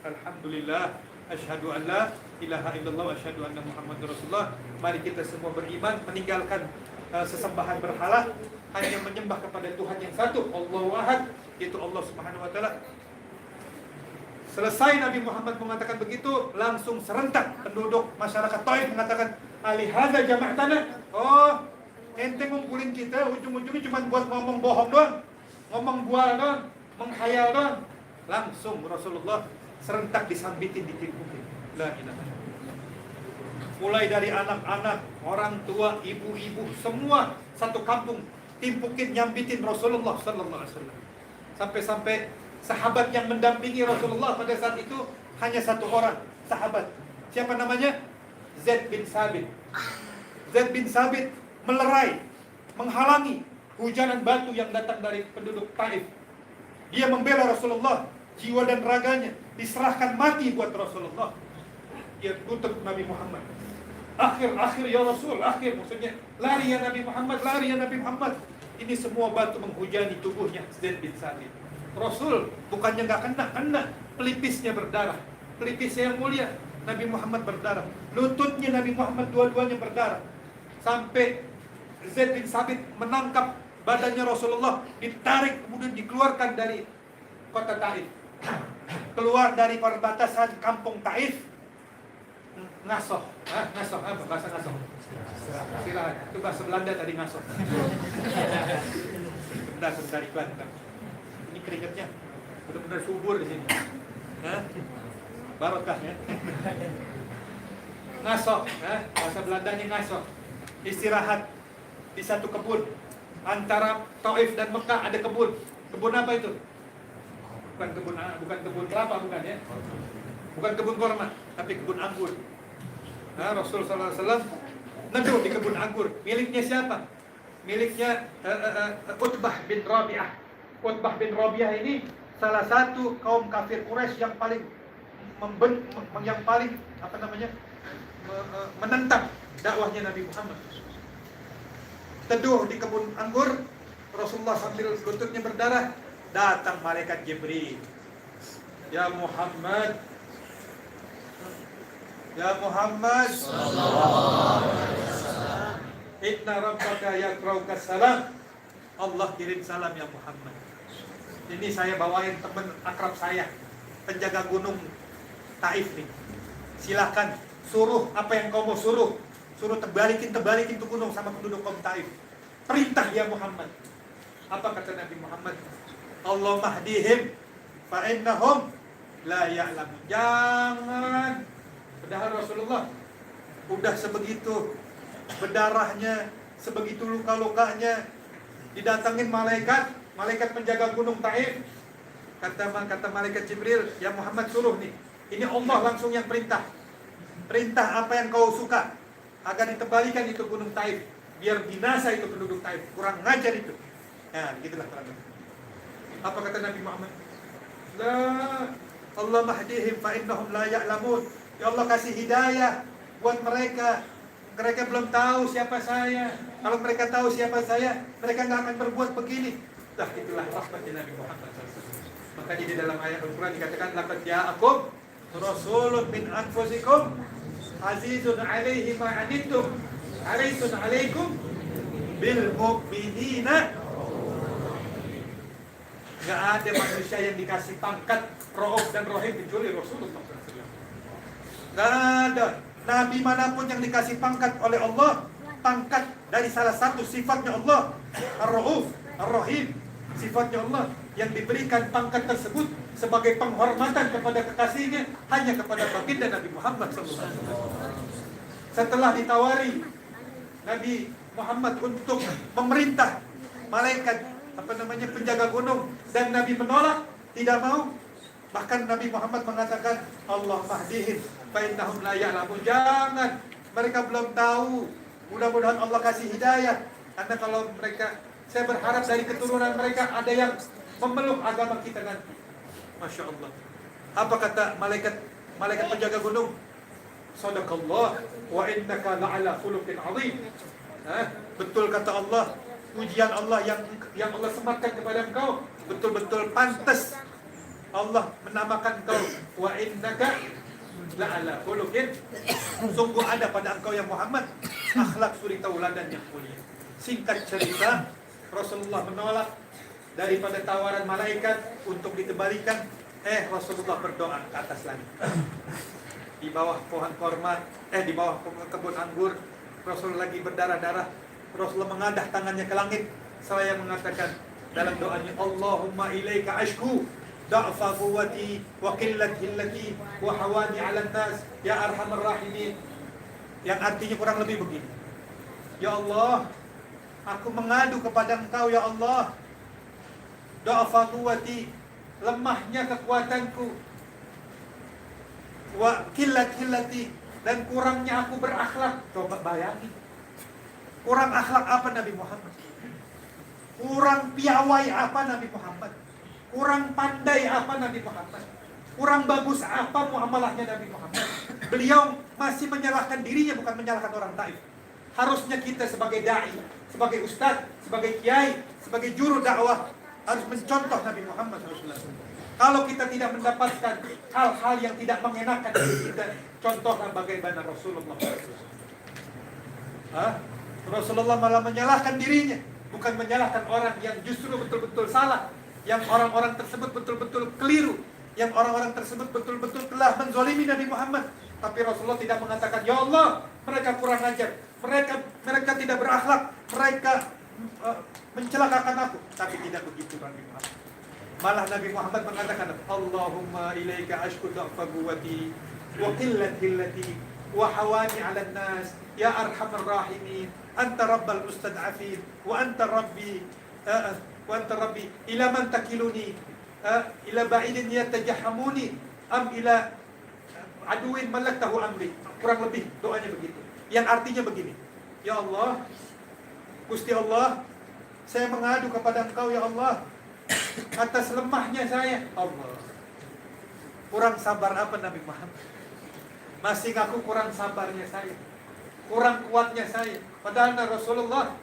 Alhamdulillah, asyhadu an la ilaha illallah wa asyhadu anna Muhammadar Rasulullah. Mari kita semua beriman, meninggalkan sesembahan berhala, hanya menyembah kepada Tuhan yang satu, Allahu Ahad, yaitu Allah Subhanahu wa taala. Selesai Nabi Muhammad mengatakan begitu, langsung serentak penduduk masyarakat Taif mengatakan, alihada jama'tana. Oh, ente ngumpulin kita ujung-ujungnya cuma buat ngomong bohong doang, ngomong bual doang, menghayal doang. Langsung Rasulullah serentak disambitin, ditimpukin. La ilaha illallah. Mulai dari anak-anak, orang tua, ibu-ibu, semua satu kampung timpukin, nyambitin Rasulullah sallallahu alaihi wasallam. Sampai-sampai sahabat yang mendampingi Rasulullah pada saat itu hanya satu orang sahabat. Siapa namanya? Zaid bin Sabit. Zaid bin Sabit melerai, menghalangi hujanan batu yang datang dari penduduk Taif. Dia membela Rasulullah, jiwa dan raganya diserahkan mati buat Rasulullah. Dia tutup Nabi Muhammad. Akhir ya Rasul, akhir maksudnya lari ya Nabi Muhammad, lari ya Nabi Muhammad. Ini semua batu menghujani tubuhnya Zaid bin Sabit. Rasul bukannya nggak kena, pelipisnya berdarah, pelipisnya yang mulia Nabi Muhammad berdarah, lututnya Nabi Muhammad dua-duanya berdarah, sampai Zaid bin Sabit menangkap badannya Rasulullah, ditarik kemudian dikeluarkan dari kota Taif, keluar dari perbatasan kampung Taif, ngasoh apa bahasa ngasoh? Silakan, itu bahasa Belanda tadi ngasoh. Dasar dari Banten. Ini keringatnya benar-benar subur di sini. Barokah ya. Ngasoh, bahasa Belandanya ngasoh. Istirahat di satu kebun. Antara Taif dan Mekah ada kebun. Kebun apa itu? Bukan kebun kelapa, bukan ya. Bukan kebun kurma, tapi kebun anggur. Rasul sallallahu alaihi wasallam neduh di kebun anggur. Miliknya siapa? Miliknya Utbah bin Rabi'ah. Utbah bin Rabi'ah ini salah satu kaum kafir Quraisy yang paling yang paling menentang dakwahnya Nabi Muhammad. Teduh di kebun anggur, Rasulullah sambil lututnya berdarah, datang malaikat Jibril. Ya Muhammad, Inna rabbaka yakrauka salam. Allah kirim salam ya Muhammad. Ini saya bawain teman akrab saya, penjaga gunung Taif nih. Silakan suruh apa yang kau mau suruh terbalikin tuh gunung sama penduduk kaum Taif. Perintah ya Muhammad. Apa kata Nabi Muhammad? Allah mahdihim fa innahum la ya'lamun. Jangan. Padahal Rasulullah udah sebegitu berdarahnya, sebegitu luka-lukanya, didatangin malaikat penjaga gunung Taif. Kata malaikat Jibril, ya Muhammad suruh nih. Ini Allah langsung yang perintah apa yang kau suka, agar ditebalikan itu gunung Taif, biar binasa itu penduduk Taif. Kurang ngajar itu. Nah, begitulah terang. Apa kata Nabi Muhammad? La Allah mahdihim fa innahum la ya'lamun. Ya Allah kasih hidayah buat mereka. Mereka belum tahu siapa saya. Kalau mereka tahu siapa saya, mereka nggak akan berbuat begini. Dah, itulah rahmatnya Nabi Muhammad SAW. Makanya di dalam ayat Al-Quran dikatakan, laqad ja'akum rasulun min anfusikum azizun 'alaihi ma 'anittum harisun 'alaikum bil mu'minina. Nggak ada manusia yang dikasih pangkat Ra'uf dan Rahim kecuali Rasulullah SAW. Nggak ada nabi manapun yang dikasih pangkat oleh Allah, pangkat dari salah satu sifatnya Allah, Ar-Ra'uf, Ar-Rahim, sifatnya Allah, yang diberikan pangkat tersebut sebagai penghormatan kepada kekasihnya hanya kepada baginda Nabi Muhammad SAW. Setelah ditawari Nabi Muhammad untuk memerintah malaikat penjaga gunung, dan Nabi menolak, tidak mau. Bahkan Nabi Muhammad mengatakan, Allah mahdihim fa innahum la ya'lamun. Jangan, mereka belum tahu. Mudah-mudahan Allah kasih hidayah. Karena kalau mereka, saya berharap dari keturunan mereka ada yang memeluk agama kita nanti. Masya Allah. Apa kata malaikat penjaga gunung? Sadaqallah wa innaka la'ala khuluqin 'azim. Betul kata Allah, pujian Allah yang Allah sematkan kepada engkau betul-betul pantas. Allah menamakan engkau wa innaka la'ala khuluqin. Sungguh ada pada engkau yang Muhammad akhlak suri tauladan yang mulia. Singkat cerita, Rasulullah menolak daripada tawaran malaikat untuk ditebalikan. Rasulullah berdoa ke atas langit. Di bawah pohon korma, di bawah kebun anggur, Rasulullah lagi berdarah-darah. Rasulullah mengadah tangannya ke langit, seraya mengatakan dalam doanya, Allahumma ilaika ashku da'fa quwwati wa qillat hillati wa hawani 'alan nas ya arhamar rahimin. Yang artinya kurang lebih begini. Ya Allah, aku mengadu kepada engkau ya Allah. Da'fa quwwati, lemahnya kekuatanku. Wa qillat hillati, dan kurangnya aku berakhlak. Coba bayangin. Kurang akhlak apa Nabi Muhammad? Kurang piawai apa Nabi Muhammad? Kurang pandai apa Nabi Muhammad? Kurang bagus apa muamalahnya Nabi Muhammad? Beliau masih menyalahkan dirinya, bukan menyalahkan orang Taif. Harusnya kita sebagai da'i, sebagai ustadz, sebagai kiai, sebagai juru dakwah harus mencontoh Nabi Muhammad SAW. Kalau kita tidak mendapatkan hal-hal yang tidak mengenakan diri kita, contohlah bagaimana Rasulullah SAW. Rasulullah malah menyalahkan dirinya, bukan menyalahkan orang yang justru betul-betul salah, yang orang-orang tersebut betul-betul keliru, yang orang-orang tersebut betul-betul telah menzalimi Nabi Muhammad. Tapi Rasulullah tidak mengatakan, ya Allah, mereka kurang ajar, mereka tidak berakhlak, mereka mencelakakan aku. Tapi tidak begitu Nabi Muhammad. Malah Nabi Muhammad mengatakan, Allahumma ilaika ashku dha'fa quwwati wa qillat hillati wa hawani 'alan nas ya arhamar rahimin. Anta rabbal mustad'afin wa anta rabbi ila man takiluni ila ba'idin yatajahhamuni am ila aduin malaktahu amri. Kurang lebih doanya begitu. Yang artinya begini, ya Allah, Gusti Allah, saya mengadu kepada engkau ya Allah atas lemahnya saya. Allah, Kurang sabar apa Nabi Muhammad? Masih ngaku kurang sabarnya saya, kurang kuatnya saya. Padahal Rasulullah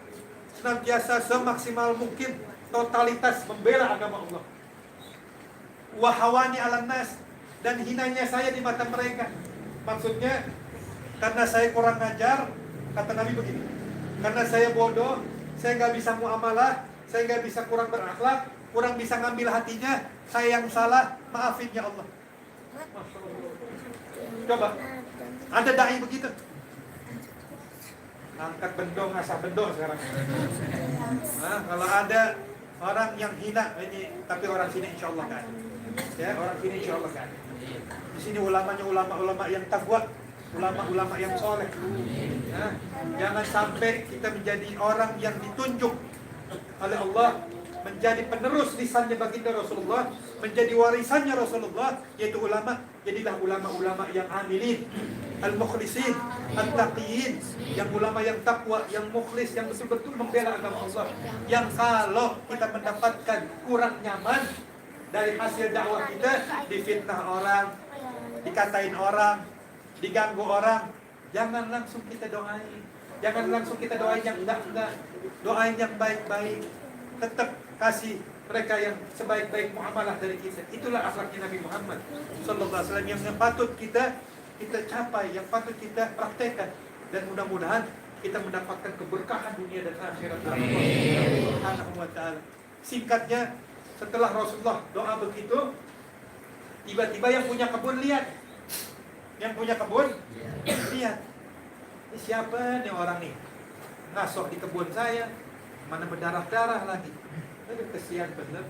senantiasa semaksimal mungkin totalitas membela agama Allah. Wahawani ala nas, dan hinanya saya di mata mereka. Maksudnya karena saya kurang ngajar, kata Nabi begini, karena saya bodoh, saya nggak bisa muamalah, saya nggak bisa, kurang berakhlak, kurang bisa ngambil hatinya, saya yang salah, maafin ya Allah. Coba, ada dai begitu? Angkat bendong, asal bendong sekarang. Nah, kalau ada orang yang hina ini, tapi orang sini insya Allah kan. Ya, orang sini insya Allah kan. Di sini ulamanya ulama-ulama yang takwa, ulama-ulama yang soleh. Nah, jangan sampai kita menjadi orang yang ditunjuk oleh Allah menjadi penerus lisannya baginda Rasulullah, menjadi warisannya Rasulullah, yaitu ulama. Jadilah ulama-ulama yang amilin, al-mukhlisin, al-taqiyin, yang ulama yang takwa, yang mukhlis, yang betul-betul membela agama Allah. Yang kalau kita mendapatkan kurang nyaman dari hasil dakwah kita, difitnah orang, dikatain orang, diganggu orang, jangan langsung kita doain. Jangan langsung kita doain yang enggak. Doain yang baik-baik. Tetap kasih mereka yang sebaik-baik muamalah dari kita. Itulah akhlaknya Nabi Muhammad sallallahu alaihi wasallam yang patut kita capai, yang patut kita praktekkan, dan mudah-mudahan kita mendapatkan keberkahan dunia dan akhirat dari Allah Subhanahu wa taala. Singkatnya, setelah Rasulullah doa begitu, tiba-tiba yang punya kebun lihat. Yang punya kebun lihat. Ini siapa nih orang nih? Ngasok di kebun saya, mana berdarah-darah lagi. Aduh, kesian bener.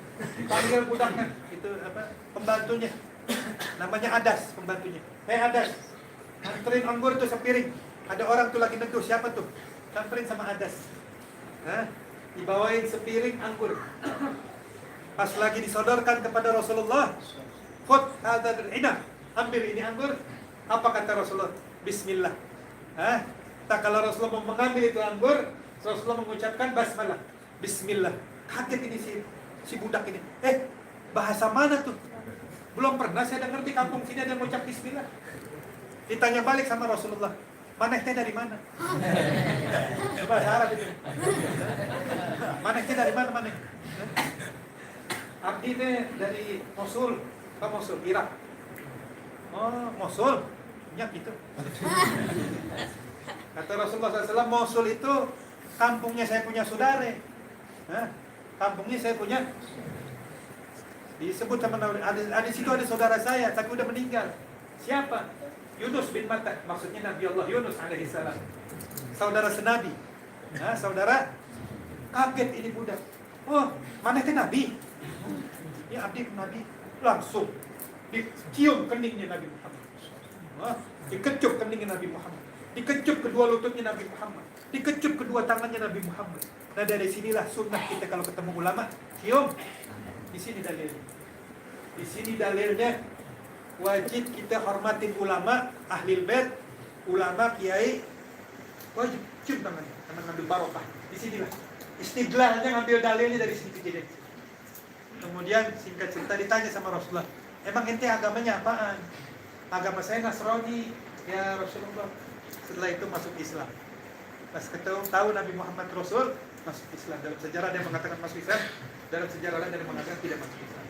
Panggil budaknya, itu apa? Pembantunya. Namanya Adas, pembantunya. Adas, anterin anggur tuh sepiring. Ada orang tuh lagi neduh, siapa tuh? Anterin sama Adas. Hah? Dibawain sepiring anggur. Pas lagi disodorkan kepada Rasulullah, khud hadzal inab, ambil ini anggur. Apa kata Rasulullah? Bismillah. Hah? Tak, kalau Rasulullah mau mengambil itu anggur, Rasulullah mengucapkan basmalah, Bismillah. Kaget ini si budak ini. Bahasa mana tuh? Belum pernah saya dengar di kampung sini ada yang mengucap Bismillah. Ditanya balik sama Rasulullah, maneh teh dari mana? Bahasa Arab itu. Maneh teh dari mana maneh? Abdi teh dari Mosul, Mosul, Irak. Oh, Mosul, nyak gitu. Kata Rasulullah SAW, Mosul itu kampungnya saya punya saudara. Kampungnya saya punya. Disebut sama ada situ ada saudara saya, tapi udah meninggal. Siapa? Yunus bin Matta, maksudnya Nabi Allah Yunus alaihissalam. Saudara senabi. Saudara, kaget ini budak. Oh, mana itu Nabi? Ya abdi Nabi. Langsung dicium keningnya Nabi Muhammad. Dikecup keningnya Nabi Muhammad. Dikecup kedua lututnya Nabi Muhammad. Dikecup kedua tangannya Nabi Muhammad. Nah, dari sinilah sunnah kita kalau ketemu ulama, cium. Di sini dalilnya. Di sini dalilnya wajib kita hormatin ulama, ahli bait, ulama, kiai. Wajib cium tangannya, karena ngambil barokah. Di sinilah istidlalnya, ngambil dalilnya dari sini kejadian. Kemudian singkat cerita ditanya sama Rasulullah, emang ente agamanya apaan? Agama saya Nasrani, ya Rasulullah. Setelah itu masuk Islam. Pas tahu Nabi Muhammad Rasul, masuk Islam. Dalam sejarah dia mengatakan masuk Islam, dalam sejarah lain dia mengatakan tidak masuk Islam.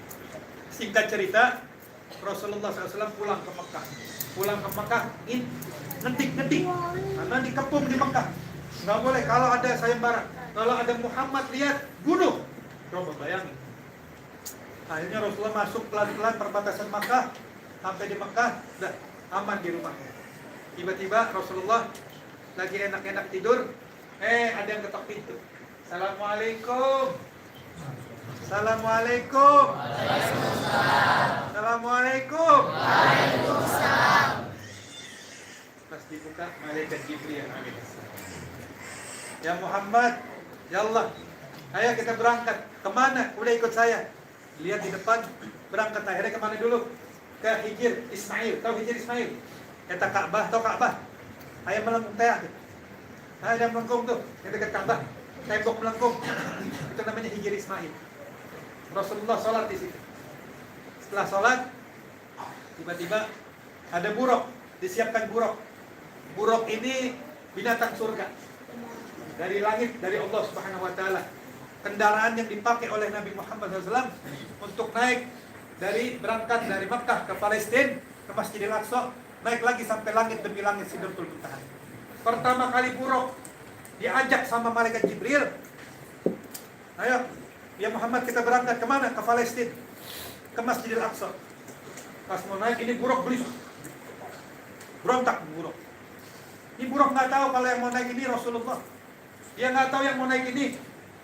Singkat cerita, Rasulullah SAW pulang ke Mekah. Pulang ke Mekah, ngetik. Karena dikepung di Mekah. Nggak boleh, kalau ada sayembara, kalau ada Muhammad lihat, bunuh. Coba bayangin. Akhirnya Rasulullah masuk pelan-pelan perbatasan Mekah, sampai di Mekah, udah aman di rumahnya. Tiba-tiba Rasulullah lagi enak-enak tidur, ada yang ketok pintu. Assalamualaikum. Assalamualaikum. Assalamualaikum. Waalaikumsalam. Pas dibuka, malaikat Jibril alaihissalam. Ya Muhammad, ya Allah, ayo kita berangkat. Kemana? Udah ikut saya. Lihat di depan, berangkat. Akhirnya kemana dulu? Ke Hijir Ismail. Tahu Hijir Ismail? Kata Ka'bah, tahu Ka'bah? Ayam melengkung teh. Ada melengkung tuh, yang dekat Ka'bah. Tembok melengkung. Itu namanya Hijir Ismail. Rasulullah sholat di situ. Setelah sholat, Tiba-tiba ada buruk, disiapkan buruk. Buruk ini binatang surga. Dari langit, dari Allah Subhanahu wa taala. Kendaraan yang dipakai oleh Nabi Muhammad SAW untuk naik berangkat dari Makkah ke Palestina, ke Masjidil Aqsa, naik lagi sampai langit demi langit Sidratul Muntaha. Pertama kali buruk diajak sama malaikat Jibril, ayo ya Muhammad, kita berangkat kemana? Ke Palestina, ke Masjidil Aqsa. Pas mau naik ini buruk belis, berontak buruk. Ini buruk nggak tahu kalau yang mau naik ini Rasulullah. Dia nggak tahu yang mau naik ini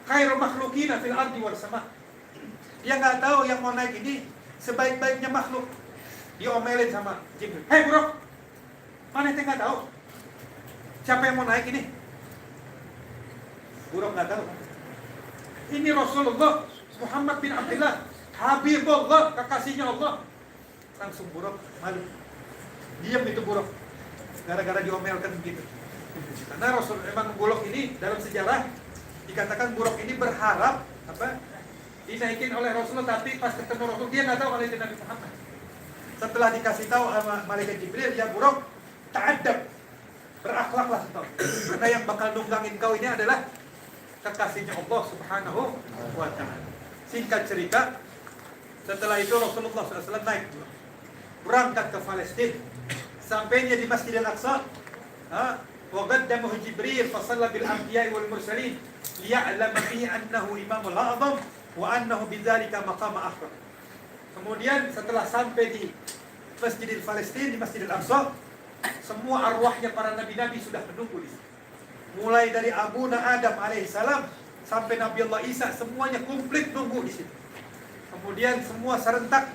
khairul makhluqina fil ardi wal sama. Dia nggak tahu yang mau naik ini sebaik-baiknya makhluk. Diomelin sama Jibril. Hei buruk, mana ente nggak tahu siapa yang mau naik ini? Buruk nggak tahu. Ini Rasulullah Muhammad bin Abdullah, Habibullah, kekasihnya Allah. Langsung buruk malu. Diam itu buruk. Gara-gara diomelkan begitu. Karena Rasul emang buruk ini dalam sejarah dikatakan buruk ini berharap dinaikin oleh Rasulullah, tapi pas ketemu Rasul dia nggak tahu kalau itu Nabi Muhammad. Setelah dikasih tahu sama malaikat Jibril, ya buruk, ta'adab, berakhlaklah setahun. Karena yang bakal nunggangin kau ini adalah kekasihnya Allah Subhanahu wa ta'ala. Singkat cerita, setelah itu Rasulullah SAW naik berangkat ke Palestina. Sampainya di Masjidil Aqsa, wa qaddamahu Jibril fa shalla bil anbiya'i wal mursalin liya'lama fihi annahu imamul a'zam wa annahu bidzalika maqam akhir. Kemudian setelah sampai di Masjidil Palestina, di Masjidil Aqsa, semua arwahnya para nabi-nabi sudah menunggu di situ. Mulai dari Abuna Adam alaihissalam sampai Nabi Allah Isa, semuanya komplit nunggu di situ. Kemudian semua serentak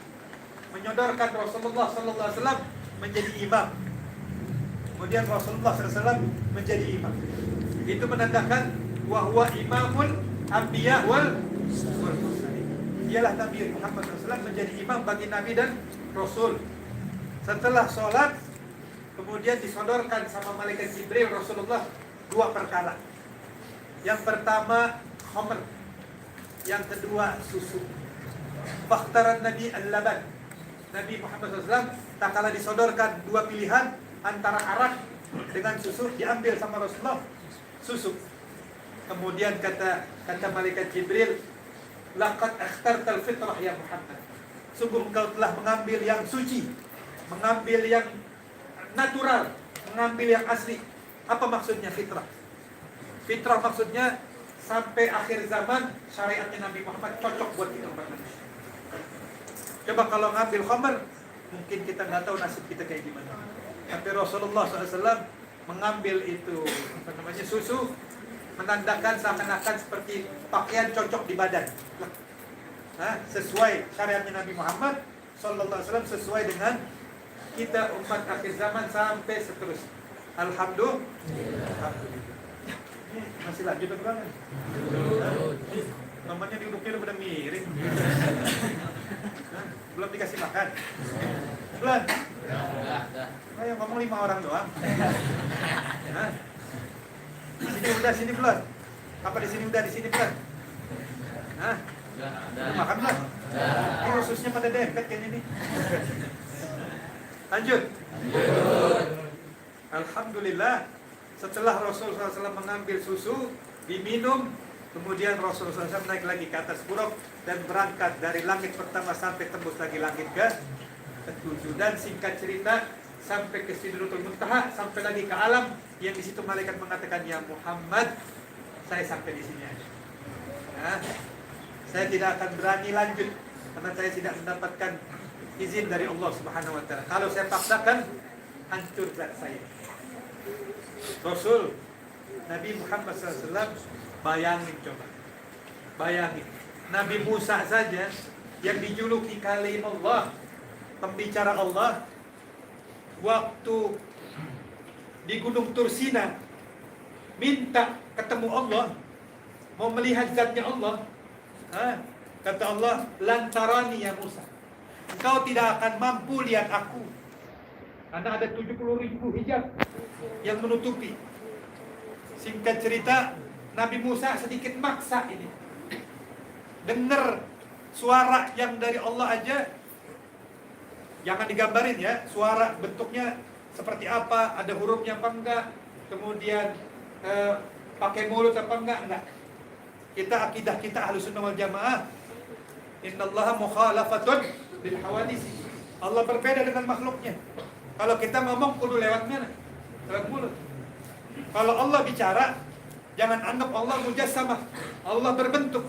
menyodorkan Rasulullah sallallahu alaihi wasallam menjadi imam. Kemudian Rasulullah SAW menjadi imam. Itu menandakan bahwa imamul anbiya wal mursalin. Ialah Nabi Muhammad SAW menjadi imam bagi Nabi dan Rasul. Setelah sholat, kemudian disodorkan sama malaikat Jibril Rasulullah dua perkara. Yang pertama khamr, yang kedua susu. Fakhtaran Nabi al-laban. Nabi Muhammad SAW tak kala disodorkan dua pilihan antara arak dengan susu, diambil sama Rasulullah susu. Kemudian kata malaikat Jibril, laqad akhtartal fitrah ya Muhammad. Sungguh engkau telah mengambil yang suci, mengambil yang natural, mengambil yang asli. Apa maksudnya fitrah? Fitrah maksudnya sampai akhir zaman syariatnya Nabi Muhammad cocok buat kita manusia. Coba kalau ngambil khamr, mungkin kita nggak tahu nasib kita kayak gimana. Tapi Rasulullah SAW mengambil itu susu, menandakan seakan-akan seperti pakaian cocok di badan. Sesuai syariatnya Nabi Muhammad SAW, sesuai dengan kita umat akhir zaman sampai seterusnya. Alhamdulillah. Masih lanjut atau kan? Namanya duduknya udah miring. Belum dikasih makan? Belum? Ayo ngomong 5 orang doang. Sini udah, sini belum? Apa di sini udah, di sini belum? Makan belum? Ini ususnya pada dempet kayaknya nih. Lanjut. Alhamdulillah, setelah Rasulullah SAW mengambil susu, diminum, kemudian Rasulullah SAW naik lagi ke atas buruk dan berangkat dari langit pertama sampai tembus lagi langit ke-7. Dan singkat cerita, sampai ke Sidratul Muntaha, sampai lagi ke alam yang di situ malaikat mengatakan, ya Muhammad, saya sampai di sini aja. Saya tidak akan berani lanjut karena saya tidak mendapatkan izin dari Allah Subhanahu wa taala. Kalau saya paksakan, hancur zat saya. Rasul Nabi Muhammad SAW, bayangin coba. Bayangin, Nabi Musa saja yang dijuluki kalimullah, pembicara Allah, waktu di Gunung Tursina minta ketemu Allah, mau melihat zatnya Allah, kata Allah, lantarani ya Musa, engkau tidak akan mampu lihat aku karena ada 70.000 hijab yang menutupi. Singkat cerita, Nabi Musa sedikit maksa ini, dengar suara yang dari Allah aja Jangan digambarin ya, suara bentuknya seperti apa, ada hurufnya apa enggak, kemudian pakai mulut apa enggak. Kita akidah kita Ahlus Sunnah wal Jamaah, innallaha mukhalafatun lil hawadits. Allah berbeda dengan makhluknya. Kalau kita ngomong kudu lewat mana? Lewat mulut. Kalau Allah bicara, jangan anggap Allah mujassamah, Allah berbentuk.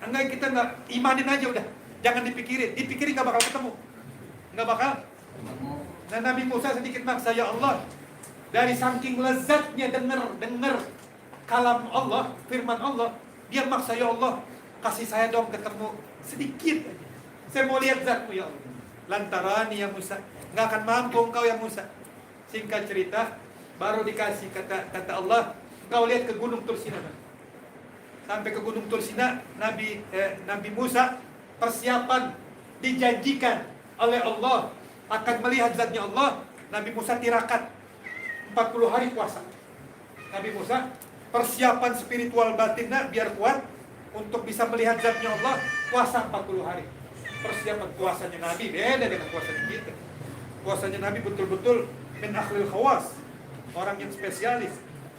Enggak, kita enggak imanin aja udah. Jangan dipikirin enggak bakal ketemu. Enggak bakal. Nah, Nabi Musa sedikit maksa, ya Allah, dari saking lezatnya dengar kalam Allah, firman Allah, dia maksa, ya Allah, kasih saya dong ketemu sedikit aja. Saya mau lihat zatmu ya Allah. Lantarani ya Musa, nggak akan mampu engkau ya Musa. Singkat cerita, baru dikasih kata Allah, engkau lihat ke gunung Tursina. Sampai ke gunung Tursina, Nabi Musa persiapan dijanjikan oleh Allah akan melihat zatnya Allah. Nabi Musa tirakat 40 hari puasa. Nabi Musa persiapan spiritual batinnya biar kuat untuk bisa melihat zatnya Allah, puasa 40 hari. Persiapan puasanya Nabi beda dengan puasanya kita. Puasanya Nabi betul-betul min akhlil khawas, orang yang spesialis.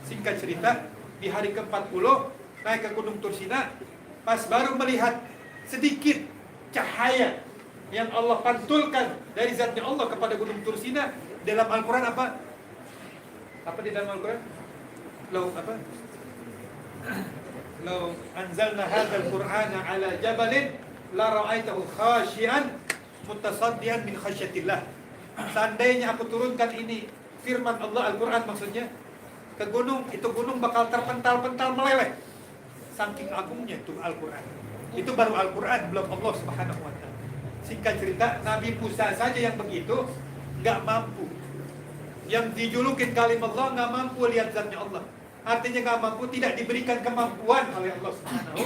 Singkat cerita, di hari ke-40 naik ke gunung Tursina, pas baru melihat sedikit cahaya yang Allah pantulkan dari zatnya Allah kepada gunung Tursina. Dalam Al-Quran apa? Apa di dalam Al-Quran? Lau anzalna hadzal Qur'ana ala jabalin la ra'aitahu khashi'an mutasaddian min khasyatillah. Seandainya aku turunkan ini firman Allah, Al-Quran maksudnya, ke gunung, itu gunung bakal terpental-pental meleleh. Saking agungnya itu Al-Quran. Itu baru Al-Quran, belum Allah Subhanahu wa ta'ala. Singkat cerita, Nabi Musa saja yang begitu nggak mampu. Yang dijulukin kalim Allah nggak mampu lihat zatnya Allah. Artinya nggak mampu, tidak diberikan kemampuan oleh Allah Subhanahu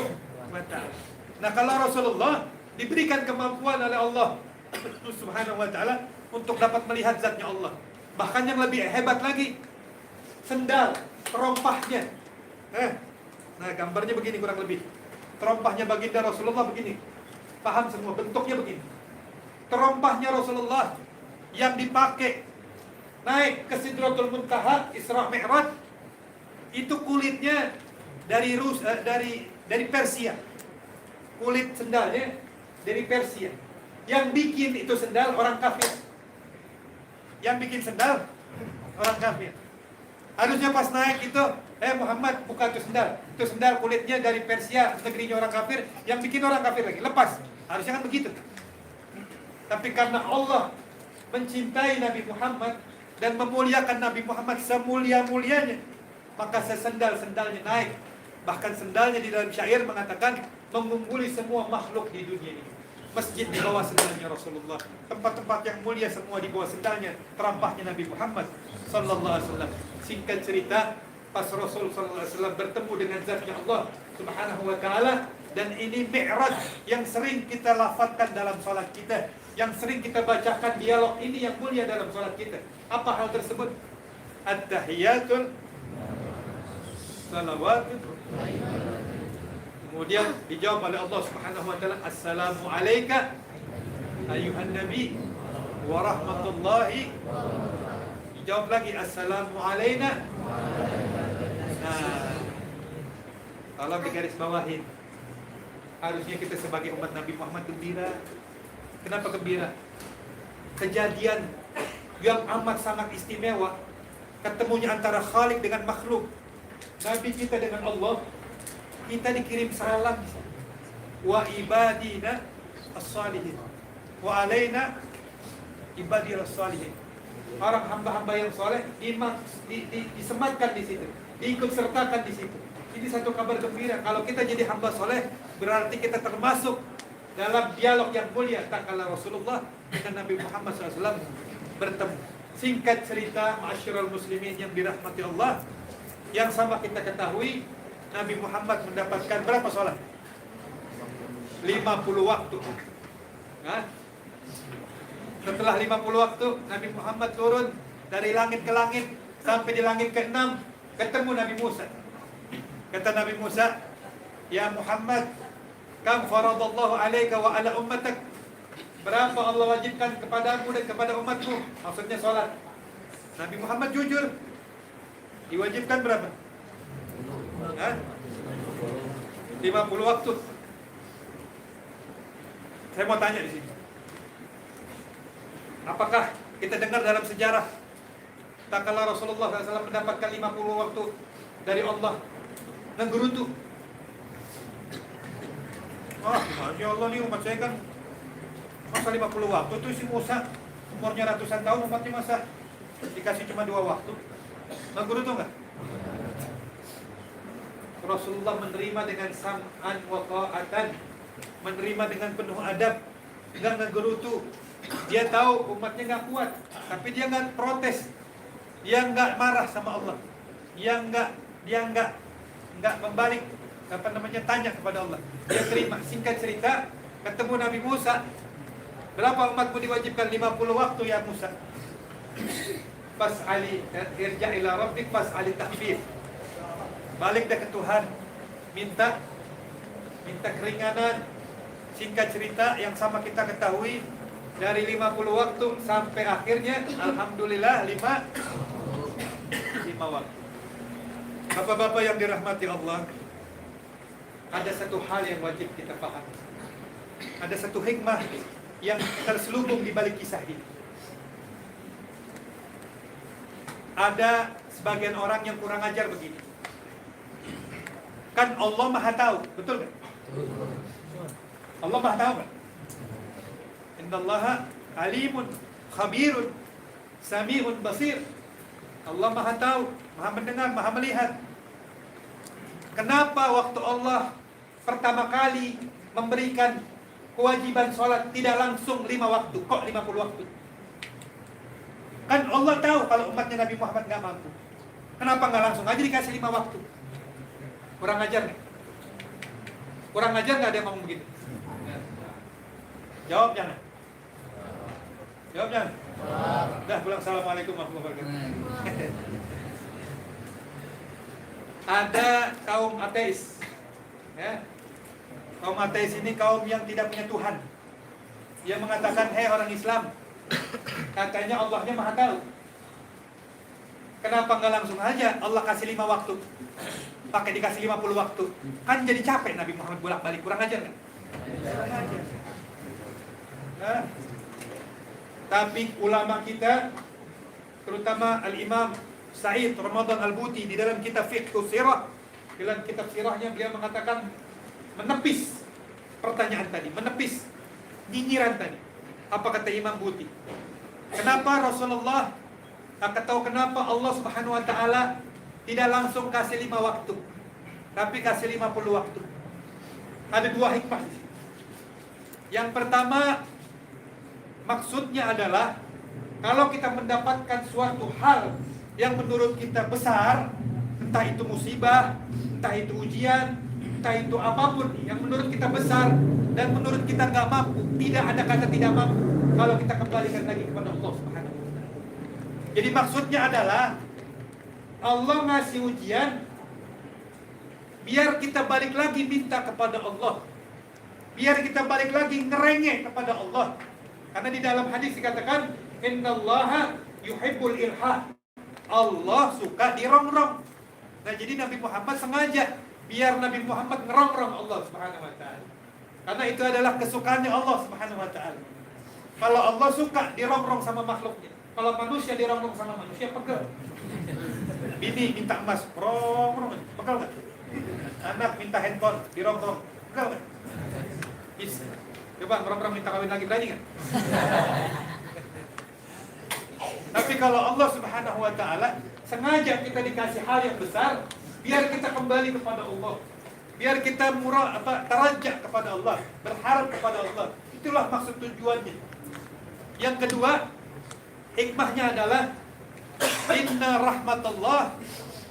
wa ta'ala. Nah, kalau Rasulullah diberikan kemampuan oleh Allah Subhanahu wa ta'ala untuk dapat melihat zatnya Allah. Bahkan yang lebih hebat lagi, sendal terompahnya. Nah, gambarnya begini kurang lebih. Terompahnya baginda Rasulullah begini. Paham semua, bentuknya begini. Terompahnya Rasulullah yang dipakai naik ke Sidratul Muntaha, Isra Mi'raj, itu kulitnya dari Persia. Kulit sendalnya dari Persia. Yang bikin itu sendal orang kafir. Yang bikin sendal orang kafir. Harusnya pas naik itu, Muhammad buka itu sendal. Itu sendal kulitnya dari Persia, negerinya orang kafir. Yang bikin orang kafir lagi, lepas. Harusnya kan begitu. Tapi karena Allah mencintai Nabi Muhammad dan memuliakan Nabi Muhammad semulia-mulianya, maka sendal-sendalnya naik. Bahkan sendalnya di dalam syair mengatakan mengungguli semua makhluk di dunia ini. Masjid di bawah sendalnya Rasulullah, tempat-tempat yang mulia semua di bawah sendalnya, terampahnya Nabi Muhammad sallallahu alaihi wasallam. Singkat cerita, pas Rasul sallallahu alaihi wasallam bertemu dengan zatnya Allah Subhanahu wa taala, dan ini mi'raj yang sering kita lafadzkan dalam salat kita, yang sering kita bacakan dialog ini yang mulia dalam salat kita. Apa hal tersebut? At-tahiyatul salawatul. Kemudian dijawab oleh Allah Subhanahu wa taala, assalamu alayka ayuhan nabi wa rahmatullahi. Dijawab lagi, assalamu alayna. Nah, tolong digaris bawahin. Harusnya kita sebagai umat Nabi Muhammad gembira. Kenapa gembira? Kejadian yang amat sangat istimewa, ketemunya antara Khalik dengan makhluk, Nabi kita dengan Allah. Kita dikirim salam, wa ibadina as-salihin wa alaina ibadina as-salihin. Orang hamba-hamba yang soleh disematkan di situ, diikut sertakan di situ. Ini satu kabar gembira. Kalau kita jadi hamba soleh, berarti kita termasuk dalam dialog yang mulia tatkala Rasulullah dengan Nabi Muhammad SAW bertemu. Singkat cerita, ma'asyiral muslimin yang dirahmati Allah, yang sama kita ketahui, Nabi Muhammad mendapatkan berapa sholat? 50 waktu. Nah, setelah 50 waktu, Nabi Muhammad turun dari langit ke langit, sampai di langit ke-6, ketemu Nabi Musa. Kata Nabi Musa, ya Muhammad, kam faradallahu alaika wa ala ummatak Berapa Allah wajibkan kepadamu dan kepada umatmu? Maksudnya sholat. Nabi Muhammad jujur. Diwajibkan berapa? Hah? 50 waktu. Saya mau tanya di sini. Apakah kita dengar dalam sejarah tak kala Rasulullah SAW mendapatkan 50 waktu dari Allah ngegerutu? Masya Allah nih umat saya kan masa 50 waktu tuh si Musa umurnya ratusan tahun umatnya masa dikasih cuma 2 waktu? Ngegerutu enggak? Rasulullah menerima dengan sam'an wa ta'atan, menerima dengan penuh adab, enggak ngegerutu. Dia tahu umatnya nggak kuat, tapi dia nggak protes, dia nggak marah sama Allah, dia nggak membalik tanya kepada Allah. Dia terima. Singkat cerita, ketemu Nabi Musa, berapa umatmu diwajibkan? 50 waktu ya Musa. Fas'ali irja' ila rabbik fas'ali takfir. Balik dah ke Tuhan, minta keringanan. Singkat cerita, yang sama kita ketahui, dari 50 waktu sampai akhirnya alhamdulillah 5 waktu. Bapak-bapak yang dirahmati Allah, ada satu hal yang wajib kita pahami. Ada satu hikmah yang terselubung di balik kisah ini. Ada sebagian orang yang kurang ajar begini. Kan Allah Maha tahu, betul kan? Allah Maha tahu kan? Innallaha alimun khabirun sami'un basir. Allah Maha tahu, Maha mendengar, Maha melihat. Kenapa waktu Allah pertama kali memberikan kewajiban sholat tidak langsung 5 waktu, kok 50 waktu? Kan Allah tahu kalau umatnya Nabi Muhammad nggak mampu. Kenapa nggak langsung aja dikasih 5 waktu? Kurang ajar nggak? Kurang ajar nggak ada yang ngomong begitu? Jawab jangan. Jawab jangan. Dah pulang. Assalamualaikum warahmatullahi wabarakatuh. Ada kaum ateis, ya. Kaum ateis ini kaum yang tidak punya Tuhan. Dia mengatakan, hei orang Islam, katanya Allahnya Maha tahu. Kenapa nggak langsung aja Allah kasih 5 waktu? Pakai dikasih 50 waktu. Kan jadi capek Nabi Muhammad bolak-balik. Kurang ajar kan? Kurang ajar. Nah, tapi ulama kita, terutama Al-Imam Sa'id Ramadan Al-Buti di dalam kitab Fiqh Sirah, dalam kitab sirahnya beliau mengatakan, menepis pertanyaan tadi, menepis nyinyiran tadi. Apa kata Imam Buti? Kenapa Rasulullah, atau kenapa Allah Subhanahu wa taala tidak langsung kasih 5 waktu, tapi kasih 50 waktu? Ada 2 hikmah. Yang pertama, maksudnya adalah kalau kita mendapatkan suatu hal yang menurut kita besar, entah itu musibah, entah itu ujian, entah itu apapun yang menurut kita besar dan menurut kita nggak mampu, tidak ada kata tidak mampu kalau kita kembalikan lagi kepada Allah Subhanahu wa taala. Jadi maksudnya adalah Allah ngasih ujian biar kita balik lagi minta kepada Allah, biar kita balik lagi ngerengek kepada Allah. Karena di dalam hadis dikatakan, innallaha yuhibbul ilhah. Allah suka dirongrong. Nah, jadi Nabi Muhammad sengaja biar Nabi Muhammad ngerongrong Allah Subhanahu wa taala. Karena itu adalah kesukaannya Allah Subhanahu wa taala. Kalau Allah suka dirongrong sama makhluknya. Kalau manusia dirongrong sama manusia, pegel. Bini minta emas, rongrong, pegel enggak? Anak minta handphone, dirongrong, pegel enggak? Bisa. Coba ngerongrong minta kawin lagi, berani enggak? Tapi kalau Allah Subhanahu wa taala sengaja kita dikasih hal yang besar biar kita kembali kepada Allah. Biar kita tarajjah kepada Allah, berharap kepada Allah. Itulah maksud tujuannya. Yang kedua, hikmahnya adalah inna rahmatullah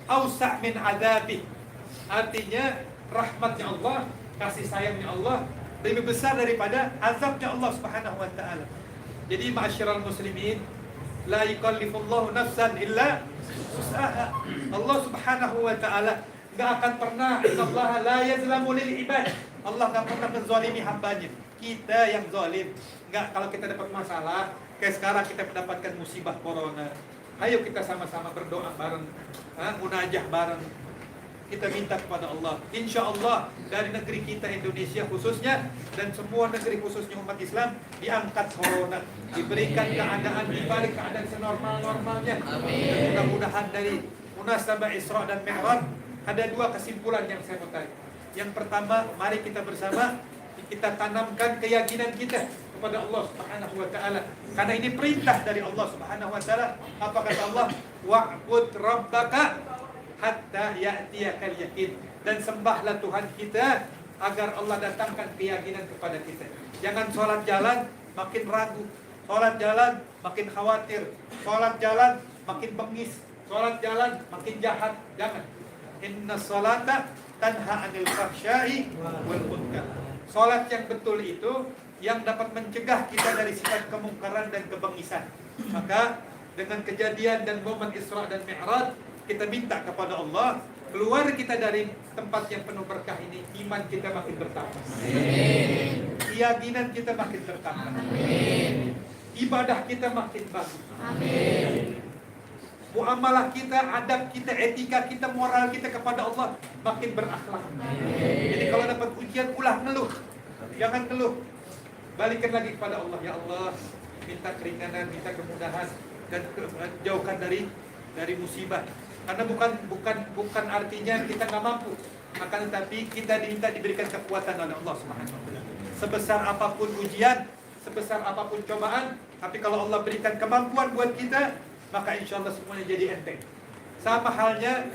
awsa' min adzabih. Artinya rahmatnya Allah, kasih sayangnya Allah lebih besar daripada azabnya Allah Subhanahu wa taala. Jadi ma'asyiral muslimin, la yukallifullahu nafsan illa wus'aha. Allah Subhanahu wa taala enggak akan pernah, innallaha la yazlamu lil ibad. Allah enggak pernah menzalimi hambanya. Kita yang zalim. Enggak, kalau kita dapat masalah, kayak sekarang kita mendapatkan musibah corona, ayo kita sama-sama berdoa bareng, munajah bareng. Kita minta kepada Allah, insya Allah dari negeri kita Indonesia khususnya dan semua negeri khususnya umat Islam diangkat corona, diberikan keadaan dibalik keadaan senormal-normalnya. Dan mudah-mudahan dari munasabah Isra dan Mi'raj ada dua kesimpulan yang saya mau tarik. Yang pertama, mari kita bersama kita tanamkan keyakinan kita kepada Allah Subhanahu wa taala. Karena ini perintah dari Allah Subhanahu wa taala. Apa kata Allah? Wa'bud rabbaka hatta ya'tiyakal yakin. Dan sembahlah Tuhan kita agar Allah datangkan keyakinan kepada kita. Jangan sholat jalan makin ragu, sholat jalan makin khawatir, sholat jalan makin bengis, sholat jalan makin jahat. Jangan. Inna sholata tanha 'anil fahsya'i wal munkar. Sholat yang betul itu yang dapat mencegah kita dari sifat kemungkaran dan kebengisan. Maka dengan kejadian dan momen Isra dan Mi'raj, kita minta kepada Allah, keluar kita dari tempat yang penuh berkah ini, iman kita makin bertambah. Keyakinan kita makin bertambah. Ibadah kita makin bagus. Muamalah kita, adab kita, etika kita, moral kita kepada Allah makin berakhlak. Jadi kalau dapat ujian, ulah ngeluh. Jangan ngeluh. Balikan lagi kepada Allah. Ya Allah, minta keringanan, minta kemudahan, dan jauhkan dari musibah. Karena bukan artinya kita nggak mampu, akan tetapi kita diminta diberikan kekuatan oleh Allah Subhanahu wa taala. Sebesar apapun ujian, sebesar apapun cobaan, tapi kalau Allah berikan kemampuan buat kita, maka insya Allah semuanya jadi enteng. Sama halnya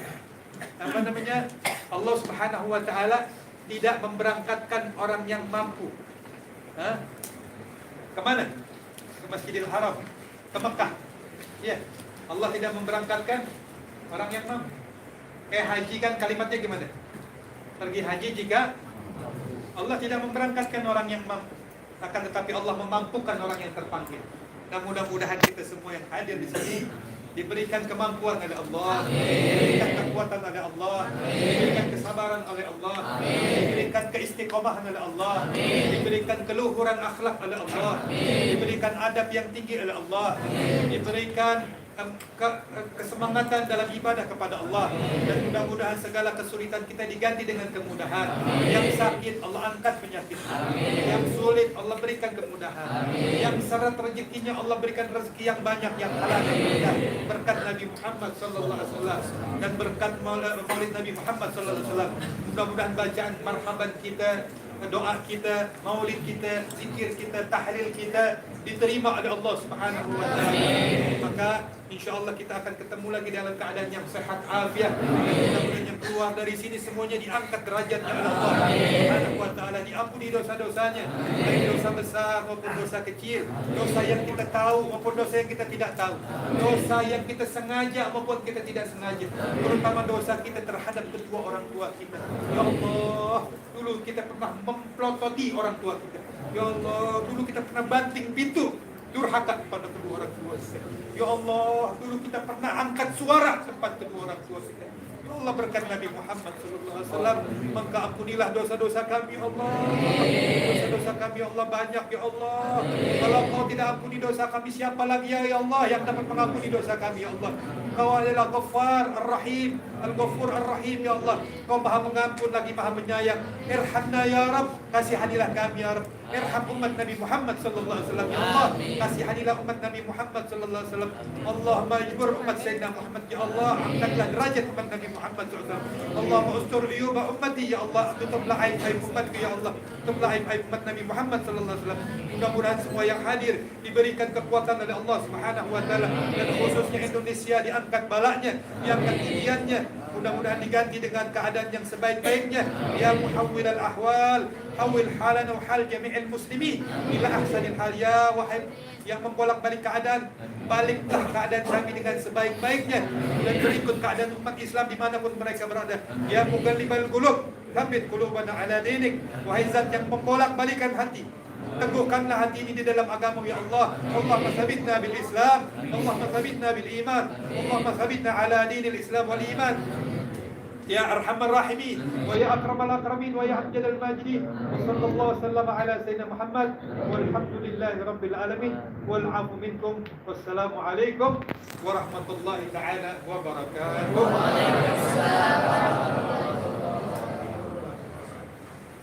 Allah Subhanahu wa taala tidak memberangkatkan orang yang mampu. Kemana? Ke Masjidil Haram, ke Mekah. Ya, Allah tidak memberangkatkan orang yang mampu. Kayak haji kan kalimatnya gimana? Pergi haji jika Allah tidak memberangkatkan orang yang mampu, akan tetapi Allah memampukan orang yang terpanggil. Dan mudah-mudahan kita semua yang hadir di sini diberikan kemampuan oleh Allah, diberikan kekuatan oleh Allah, diberikan kesabaran oleh Allah, diberikan keistiqomahan oleh Allah, diberikan keluhuran akhlak oleh Allah, diberikan adab yang tinggi oleh Allah, diberikan kesemangatan dalam ibadah kepada Allah, dan mudah-mudahan segala kesulitan kita diganti dengan kemudahan. Yang sakit Allah angkat penyakit, yang sulit Allah berikan kemudahan, yang seret rezekinya Allah berikan rezeki yang banyak, yang halal dan mudah, berkat Nabi Muhammad sallallahu alaihi wasallam dan berkat maulid Nabi Muhammad sallallahu alaihi wasallam. Mudah-mudahan bacaan marhaban kita, doa kita, maulid kita, zikir kita, tahlil kita diterima oleh Allah Subhanahu wa taala. Maka insyaallah kita akan ketemu lagi dalam keadaan yang sehat afiat. Mudah-mudahan yang keluar dari sini semuanya diangkat derajatnya oleh Allah Subhanahu wa taala, diampuni dosa-dosanya, baik dosa besar maupun dosa kecil, dosa yang kita tahu maupun dosa yang kita tidak tahu, dosa yang kita sengaja maupun kita tidak sengaja, terutama dosa kita terhadap kedua orang tua kita. Ya Allah, dulu kita pernah memplototi orang tua kita. Ya Allah, dulu kita pernah banting pintu durhaka kepada kedua orang tua kita. Ya Allah, dulu kita pernah angkat suara tempat kedua orang tua kita. Ya Allah, berkat Nabi Muhammad sallallahu alaihi wasallam, maka ampunilah dosa-dosa kami, ya Allah. Dosa-dosa kami, ya Allah, banyak, ya Allah. Kalau Kau tidak ampuni dosa kami, siapa lagi ya Allah yang dapat mengampuni dosa kami, ya Allah? Kau adalah Ghaffar Ar-Rahim, Al-Ghafur Ar-Rahim, ya Allah. Kau Maha mengampun lagi Maha menyayang. Irhamna ya Rabb, kasihanilah kami ya Rabb. Irham umat Nabi Muhammad sallallahu alaihi wasallam, ya Allah. Kasihanilah umat Nabi Muhammad sallallahu alaihi wasallam. Allahumma ijbur umat Sayyidina Muhammad, ya Allah. Angkatlah derajat umat Nabi Muhammad sallallahu alaihi wasallam. Allahumma ustur uyuba ummati, ya Allah. Tutuplah aib-aib umatku, ya Allah. Tutuplah aib-aib umat Nabi Muhammad sallallahu alaihi wasallam. Mudah-mudahan semua yang hadir diberikan kekuatan oleh Allah Subhanahu wa taala, dan khususnya Indonesia diangkat balanya, diangkat ujiannya. Mudah-mudahan diganti dengan keadaan yang sebaik-baiknya. Ya muhawwilal ahwal, hawil halana wa hal jami'il muslimin ila ahsanil hal. Ya wahai yang membolak-balik keadaan, baliklah keadaan kami dengan sebaik-baiknya dan berikut keadaan umat Islam dimanapun mereka berada. Ya mughallibal qulub, tsabbit qulubana ala dinik. Wahai zat yang membolak-balikan hati, teguhkanlah hati ini di dalam agama, ya Allah. Allahumma tsabbitna bil Islam, Allahumma tsabbitna bil iman, Allahumma tsabbitna ala dinil Islam wal iman. Ya Arhamar Rahimin wa ya Akramal Akramin wa ya Abjadal Majidin. Sallallahu wasallam ala Sayyidina Muhammad walhamdulillahi Rabbil Alamin wal afu minkum. Wassalamu alaikum warahmatullahi ta'ala wabarakatuh.